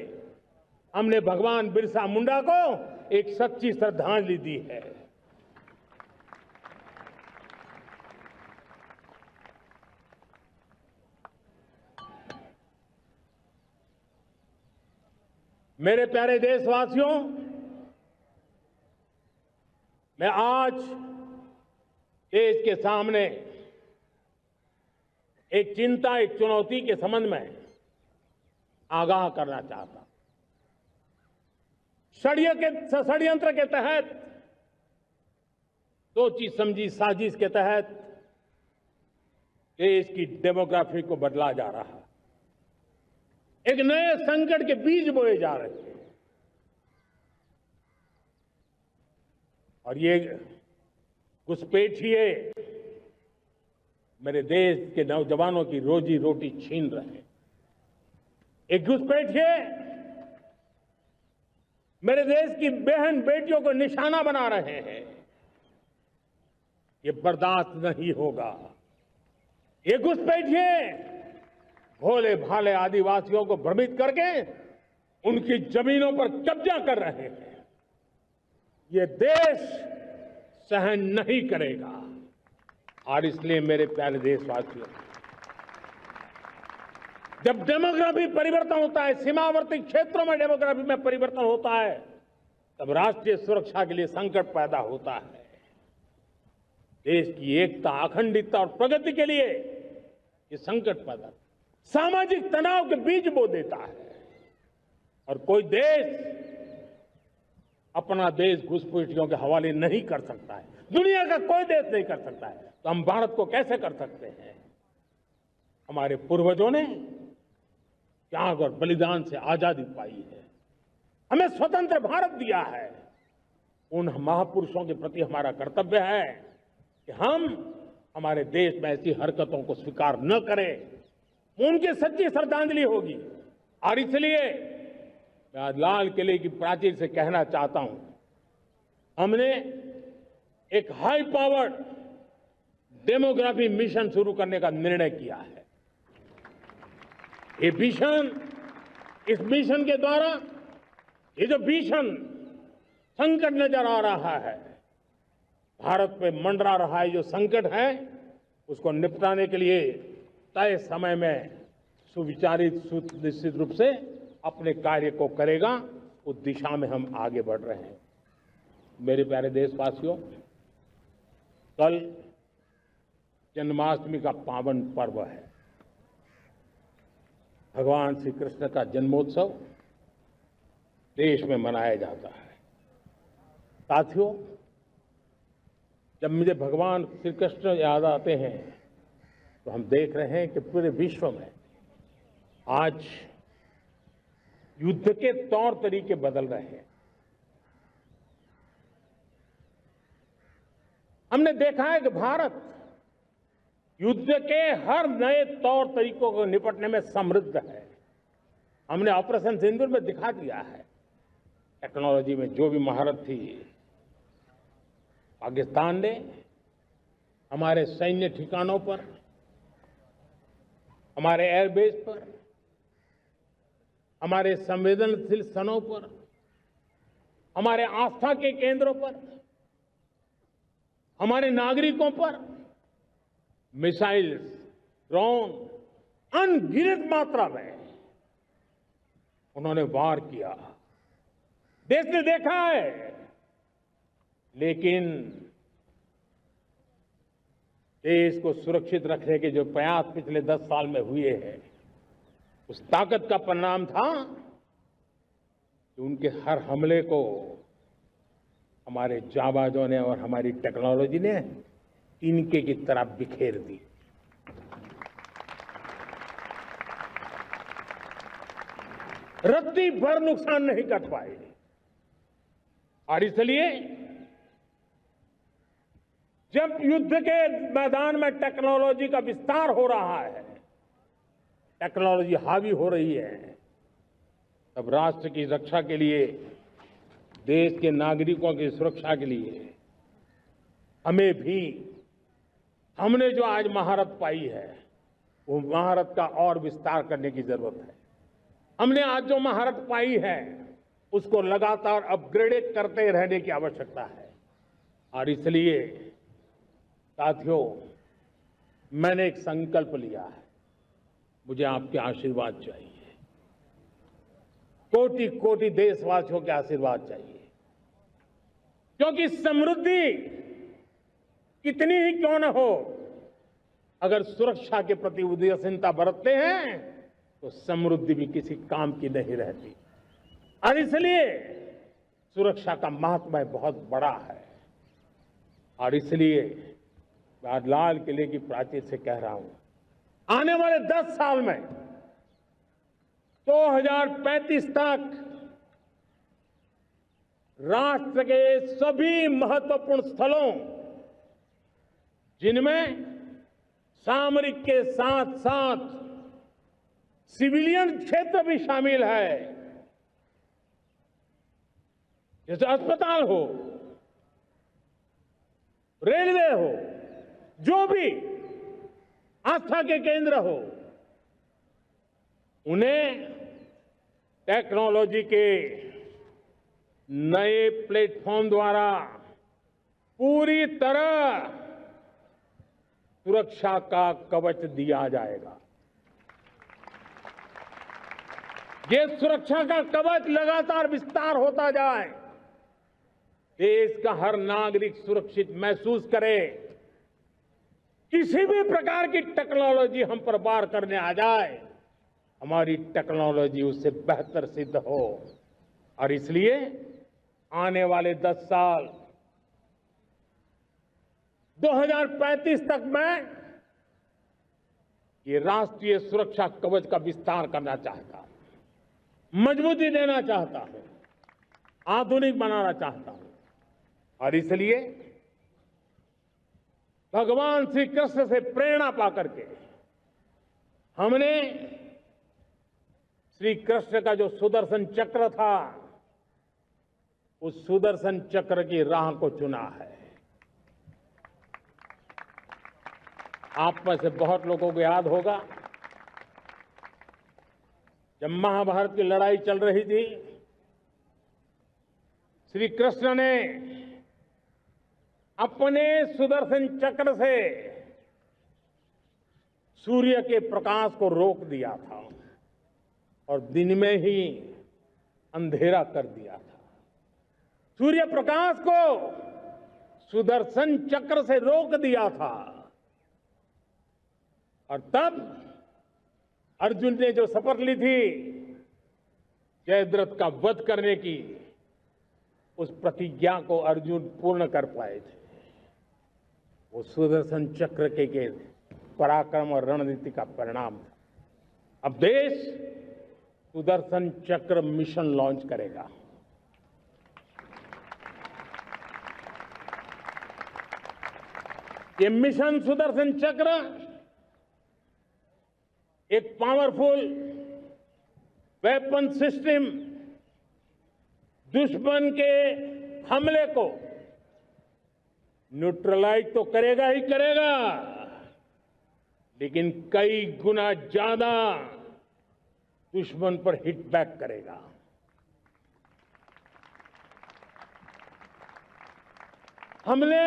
Speaker 1: हमने भगवान बिरसा मुंडा को एक सच्ची श्रद्धांजलि दी है। मेरे प्यारे देशवासियों, मैं आज देश के सामने एक चिंता, एक चुनौती के संबंध में आगाह करना चाहता हूं। षड्यंत्र के तहत, सोची समझी साजिश के तहत देश की डेमोग्राफी को बदला जा रहा है। एक नए संकट के बीज बोए जा रहे हैं और ये घुसपैठिए मेरे देश के नौजवानों की रोजी रोटी छीन रहे हैं। एक घुसपैठिए मेरे देश की बहन बेटियों को निशाना बना रहे हैं। ये बर्दाश्त नहीं होगा। ये घुसपैठिए भोले भाले आदिवासियों को भ्रमित करके उनकी जमीनों पर कब्जा कर रहे हैं। ये देश सहन नहीं करेगा। और इसलिए मेरे प्यारे देशवासियों, जब डेमोग्राफी परिवर्तन होता है, सीमावर्ती क्षेत्रों में डेमोग्राफी में परिवर्तन होता है, तब राष्ट्रीय सुरक्षा के लिए संकट पैदा होता है। देश की एकता, अखंडितता और प्रगति के लिए ये संकट पैदा, सामाजिक तनाव के बीज बो देता है। और कोई देश अपना देश घुसपैठियों के हवाले नहीं कर सकता है। दुनिया का कोई देश नहीं कर सकता है, तो हम भारत को कैसे कर सकते हैं? हमारे पूर्वजों ने त्याग और बलिदान से आजादी पाई है, हमें स्वतंत्र भारत दिया है। उन महापुरुषों के प्रति हमारा कर्तव्य है कि हम हमारे देश में ऐसी हरकतों को स्वीकार न करें। उनकी सच्ची श्रद्धांजलि होगी। और इसलिए मैं आज लाल किले की प्राचीर से कहना चाहता हूं, हमने एक हाई पावर्ड डेमोग्राफी मिशन शुरू करने का निर्णय किया है। ये मिशन, इस मिशन के द्वारा ये जो भीषण संकट नजर आ रहा है, भारत पे मंडरा रहा है जो संकट है, उसको निपटाने के लिए तय समय में सुविचारित, सुनिश्चित रूप से अपने कार्य को करेगा। उस दिशा में हम आगे बढ़ रहे हैं। मेरे प्यारे देशवासियों, कल जन्माष्टमी का पावन पर्व है। भगवान श्री कृष्ण का जन्मोत्सव देश में मनाया जाता है। साथियों, जब मुझे भगवान श्री कृष्ण याद आते हैं तो हम देख रहे हैं कि पूरे विश्व में आज युद्ध के तौर तरीके बदल रहे हैं। हमने देखा है कि भारत युद्ध के हर नए तौर तरीकों को निपटने में समृद्ध है। हमने ऑपरेशन सिंदूर में दिखा दिया है। टेक्नोलॉजी में जो भी महारत थी, पाकिस्तान ने हमारे सैन्य ठिकानों पर, हमारे एयरबेस पर, हमारे संवेदनशील स्थलों पर, हमारे आस्था के केंद्रों पर, हमारे नागरिकों पर मिसाइल्स, ड्रोन अनगिनत मात्रा में उन्होंने वार किया। देश ने देखा है, लेकिन देश को सुरक्षित रखने के जो प्रयास पिछले 10 साल में हुए हैं, उस ताकत का परिणाम था कि उनके हर हमले को हमारे जाबाजों ने और हमारी टेक्नोलॉजी ने तिनके की तरह बिखेर दी। रत्ती भर नुकसान नहीं कर पाए। और इसलिए जब युद्ध के मैदान में टेक्नोलॉजी का विस्तार हो रहा है, टेक्नोलॉजी हावी हो रही है, तब राष्ट्र की रक्षा के लिए, देश के नागरिकों की सुरक्षा के लिए हमें भी, हमने जो आज महारत पाई है, वो महारत का और विस्तार करने की जरूरत है। हमने आज जो महारत पाई है, उसको लगातार अपग्रेड करते रहने की आवश्यकता है। और इसलिए साथियों, मैंने एक संकल्प लिया है, मुझे आपके आशीर्वाद चाहिए, कोटि कोटि देशवासियों के आशीर्वाद चाहिए, क्योंकि समृद्धि कितनी ही क्यों न हो, अगर सुरक्षा के प्रति उदासीनता बरतते हैं तो समृद्धि भी किसी काम की नहीं रहती। और इसलिए सुरक्षा का महत्व बहुत बड़ा है। और इसलिए मैं आज लाल किले की प्राचीर से कह रहा हूं, आने वाले 10 साल में 2035 तक राष्ट्र के सभी महत्वपूर्ण स्थलों, जिनमें सामरिक के साथ साथ सिविलियन क्षेत्र भी शामिल है, जैसे अस्पताल हो, रेलवे हो, जो भी आस्था के केंद्र हो, उन्हें टेक्नोलॉजी के नए प्लेटफॉर्म द्वारा पूरी तरह सुरक्षा का कवच दिया जाएगा। ये सुरक्षा का कवच लगातार विस्तार होता जाए, देश का हर नागरिक सुरक्षित महसूस करे, किसी भी प्रकार की टेक्नोलॉजी हम पर वार करने आ जाए, हमारी टेक्नोलॉजी उससे बेहतर सिद्ध हो। और इसलिए आने वाले 10 साल 2035 तक मैं ये राष्ट्रीय सुरक्षा कवच का विस्तार करना चाहता हूं, मजबूती देना चाहता हूं, आधुनिक बनाना चाहता हूं। और इसलिए भगवान श्री कृष्ण से प्रेरणा पाकर के हमने श्री कृष्ण का जो सुदर्शन चक्र था, उस सुदर्शन चक्र की राह को चुना है। आप में से बहुत लोगों को याद होगा, जब महाभारत की लड़ाई चल रही थी, श्री कृष्ण ने अपने सुदर्शन चक्र से सूर्य के प्रकाश को रोक दिया था और दिन में ही अंधेरा कर दिया था। सूर्य प्रकाश को सुदर्शन चक्र से रोक दिया था। और तब अर्जुन ने जो शपथ ली थी जयद्रथ का वध करने की, उस प्रतिज्ञा को अर्जुन पूर्ण कर पाए थे। वो सुदर्शन चक्र के पराक्रम और रणनीति का परिणाम था। अब देश सुदर्शन चक्र मिशन लॉन्च करेगा। ये मिशन सुदर्शन चक्र एक पावरफुल वेपन सिस्टम दुश्मन के हमले को न्यूट्रलाइज तो करेगा ही करेगा, लेकिन कई गुना ज्यादा दुश्मन पर हिट बैक करेगा। हमने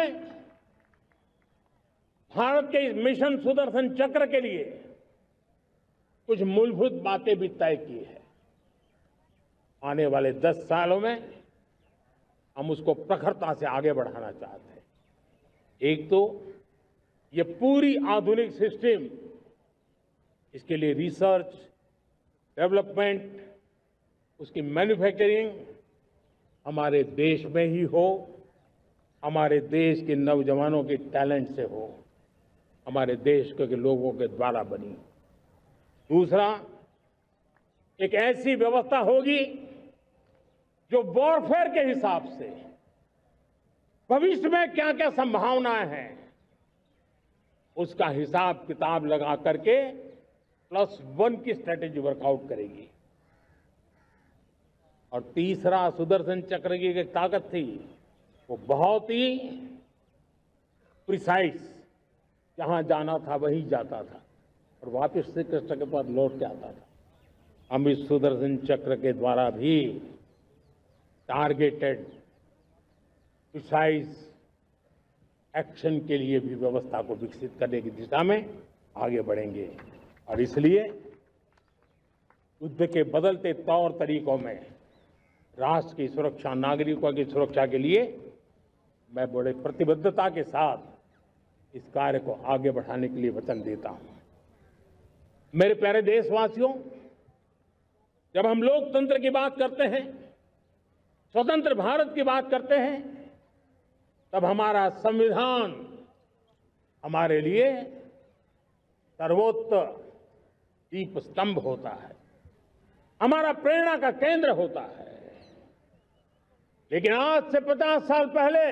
Speaker 1: भारत के इस मिशन सुदर्शन चक्र के लिए कुछ मूलभूत बातें भी तय की है। आने वाले 10 सालों में हम उसको प्रखरता से आगे बढ़ाना चाहते हैं। एक तो ये पूरी आधुनिक सिस्टम, इसके लिए रिसर्च, डेवलपमेंट, उसकी मैन्युफैक्चरिंग हमारे देश में ही हो, हमारे देश के नौजवानों के टैलेंट से हो, हमारे देश के लोगों के द्वारा बनी। दूसरा, एक ऐसी व्यवस्था होगी जो वॉरफेयर के हिसाब से भविष्य में क्या क्या संभावनाएं हैं उसका हिसाब किताब लगा करके +1 की स्ट्रेटेजी वर्कआउट करेगी। और तीसरा, सुदर्शन चक्र की एक ताकत थी, वो बहुत ही प्रिसाइज, जहां जाना था वहीं जाता था और वापस श्री कृष्ण के पास लौट के आता था। हम इस सुदर्शन चक्र के द्वारा भी टारगेटेड प्रिसाइज एक्शन के लिए भी व्यवस्था को विकसित करने की दिशा में आगे बढ़ेंगे। और इसलिए युद्ध के बदलते तौर तरीकों में राष्ट्र की सुरक्षा, नागरिकों की सुरक्षा के लिए मैं बड़े प्रतिबद्धता के साथ इस कार्य को आगे बढ़ाने के लिए वचन देता हूं। मेरे प्यारे देशवासियों, जब हम लोकतंत्र की बात करते हैं, स्वतंत्र भारत की बात करते हैं, तब हमारा संविधान हमारे लिए सर्वोच्च दीप स्तंभ होता है, हमारा प्रेरणा का केंद्र होता है। लेकिन आज से 50 साल पहले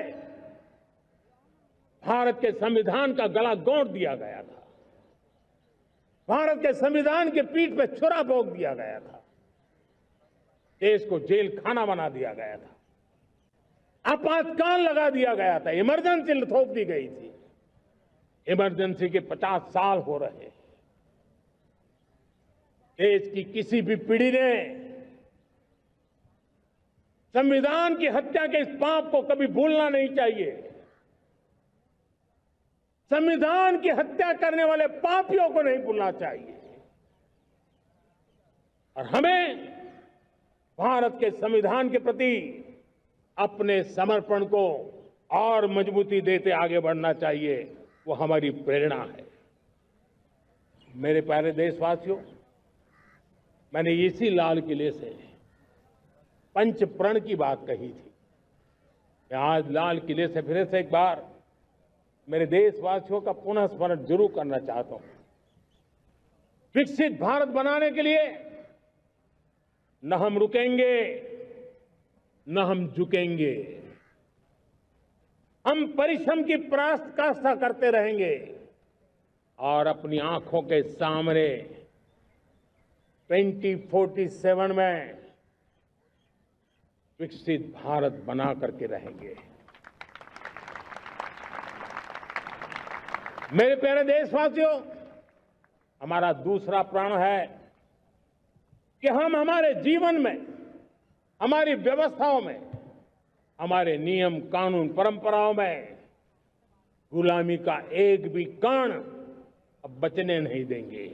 Speaker 1: भारत के संविधान का गला घोंट दिया गया था, भारत के संविधान के पीठ पे छुरा भोंक दिया गया था, देश को जेल खाना बना दिया गया था, आपातकाल लगा दिया गया था, इमरजेंसी थोप दी गई थी। इमरजेंसी के 50 साल हो रहे हैं। देश की किसी भी पीढ़ी ने संविधान की हत्या के इस पाप को कभी भूलना नहीं चाहिए। संविधान की हत्या करने वाले पापियों को नहीं भूलना चाहिए। और हमें भारत के संविधान के प्रति अपने समर्पण को और मजबूती देते आगे बढ़ना चाहिए। वो हमारी प्रेरणा है। मेरे प्यारे देशवासियों, मैंने इसी लाल किले से पंच प्रण की बात कही थी। मैं आज लाल किले से फिर से एक बार मेरे देशवासियों का पुनः स्मरण जरूर करना चाहता हूं। विकसित भारत बनाने के लिए न हम रुकेंगे, न हम झुकेंगे। हम परिश्रम की पराकाष्ठा करते रहेंगे और अपनी आंखों के सामने 2047 में विकसित भारत बना करके रहेंगे। मेरे प्यारे देशवासियों, हमारा दूसरा प्रण है कि हम हमारे जीवन में, हमारी व्यवस्थाओं में, हमारे नियम, कानून, परंपराओं में गुलामी का एक भी कण अब बचने नहीं देंगे।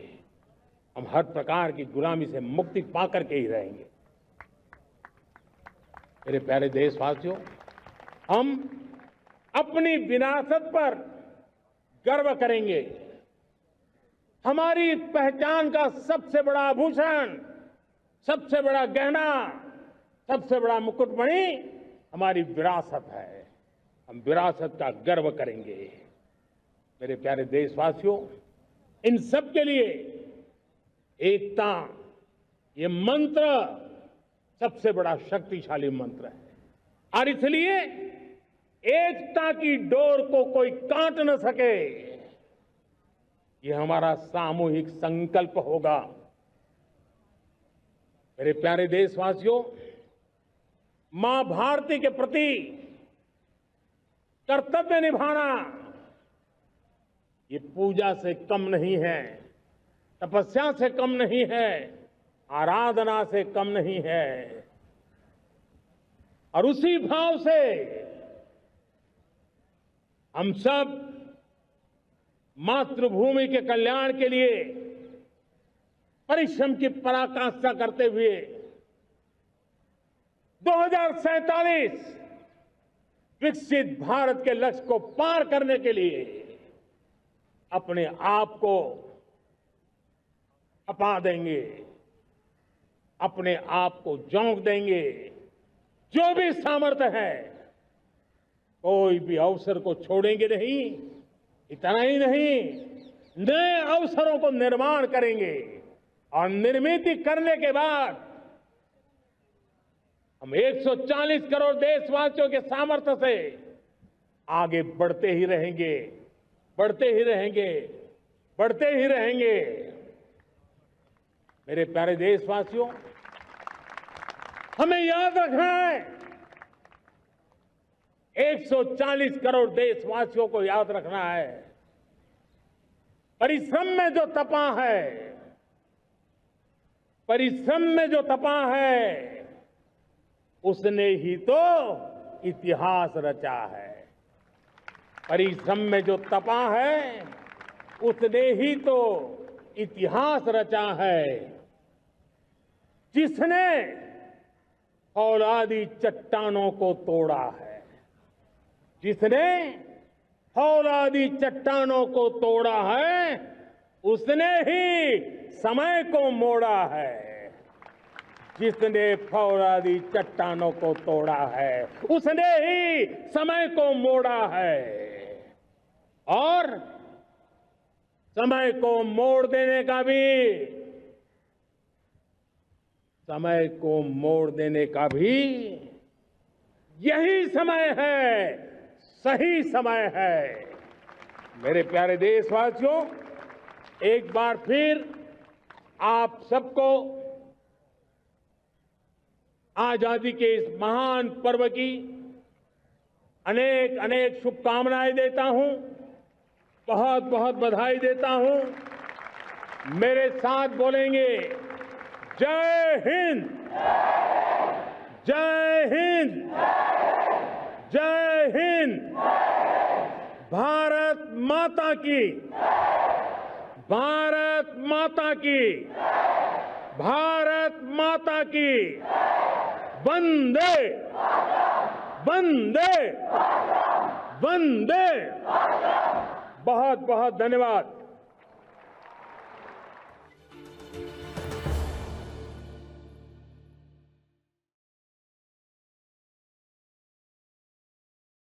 Speaker 1: हम हर प्रकार की गुलामी से मुक्ति पाकर के ही रहेंगे। मेरे प्यारे देशवासियों, हम अपनी विरासत पर गर्व करेंगे। हमारी पहचान का सबसे बड़ा आभूषण, सबसे बड़ा गहना, सबसे बड़ा मुकुटमणि हमारी विरासत है। हम विरासत का गर्व करेंगे। मेरे प्यारे देशवासियों, इन सब के लिए एकता, ये मंत्र सबसे बड़ा शक्तिशाली मंत्र है। और इसलिए एकता की डोर को कोई काट न सके, ये हमारा सामूहिक संकल्प होगा। मेरे प्यारे देशवासियों, मां भारती के प्रति कर्तव्य निभाना ये पूजा से कम नहीं है, तपस्या से कम नहीं है, आराधना से कम नहीं है। और उसी भाव से हम सब मातृभूमि के कल्याण के लिए परिश्रम की पराकाष्ठा करते हुए 2047 विकसित भारत के लक्ष्य को पार करने के लिए अपने आप को खपा देंगे, अपने आप को झोंक देंगे। जो भी सामर्थ्य है, कोई भी अवसर को छोड़ेंगे नहीं। इतना ही नहीं, नए अवसरों को निर्माण करेंगे और निर्मित करने के बाद हम 140 करोड़ देशवासियों के सामर्थ्य से आगे बढ़ते ही रहेंगे, बढ़ते ही रहेंगे, बढ़ते ही रहेंगे। मेरे प्यारे देशवासियों, हमें याद रखना है, 140 करोड़ देशवासियों को याद रखना है, परिश्रम में जो तपा है, परिश्रम में जो तपा है, उसने ही तो इतिहास रचा है। परिश्रम में जो तपा है, उसने ही तो इतिहास रचा है। जिसने फौलादी चट्टानों को तोड़ा है, जिसने फौलादी चट्टानों को तोड़ा है, उसने ही समय को मोड़ा है। जिसने फौलादी चट्टानों को तोड़ा है, उसने ही समय को मोड़ा है। और समय को मोड़ देने का भी, समय को मोड़ देने का भी यही समय है, सही समय है। मेरे प्यारे देशवासियों, एक बार फिर आप सबको आजादी के इस महान पर्व की अनेक अनेक शुभकामनाएं देता हूं, बहुत बहुत बधाई देता हूं। मेरे साथ बोलेंगे, जय हिंद, जय हिंद, जय हिंद। भारत माता की, भारत माता की, भारत माता की। वंदे, वंदे, वंदे। बहुत बहुत धन्यवाद।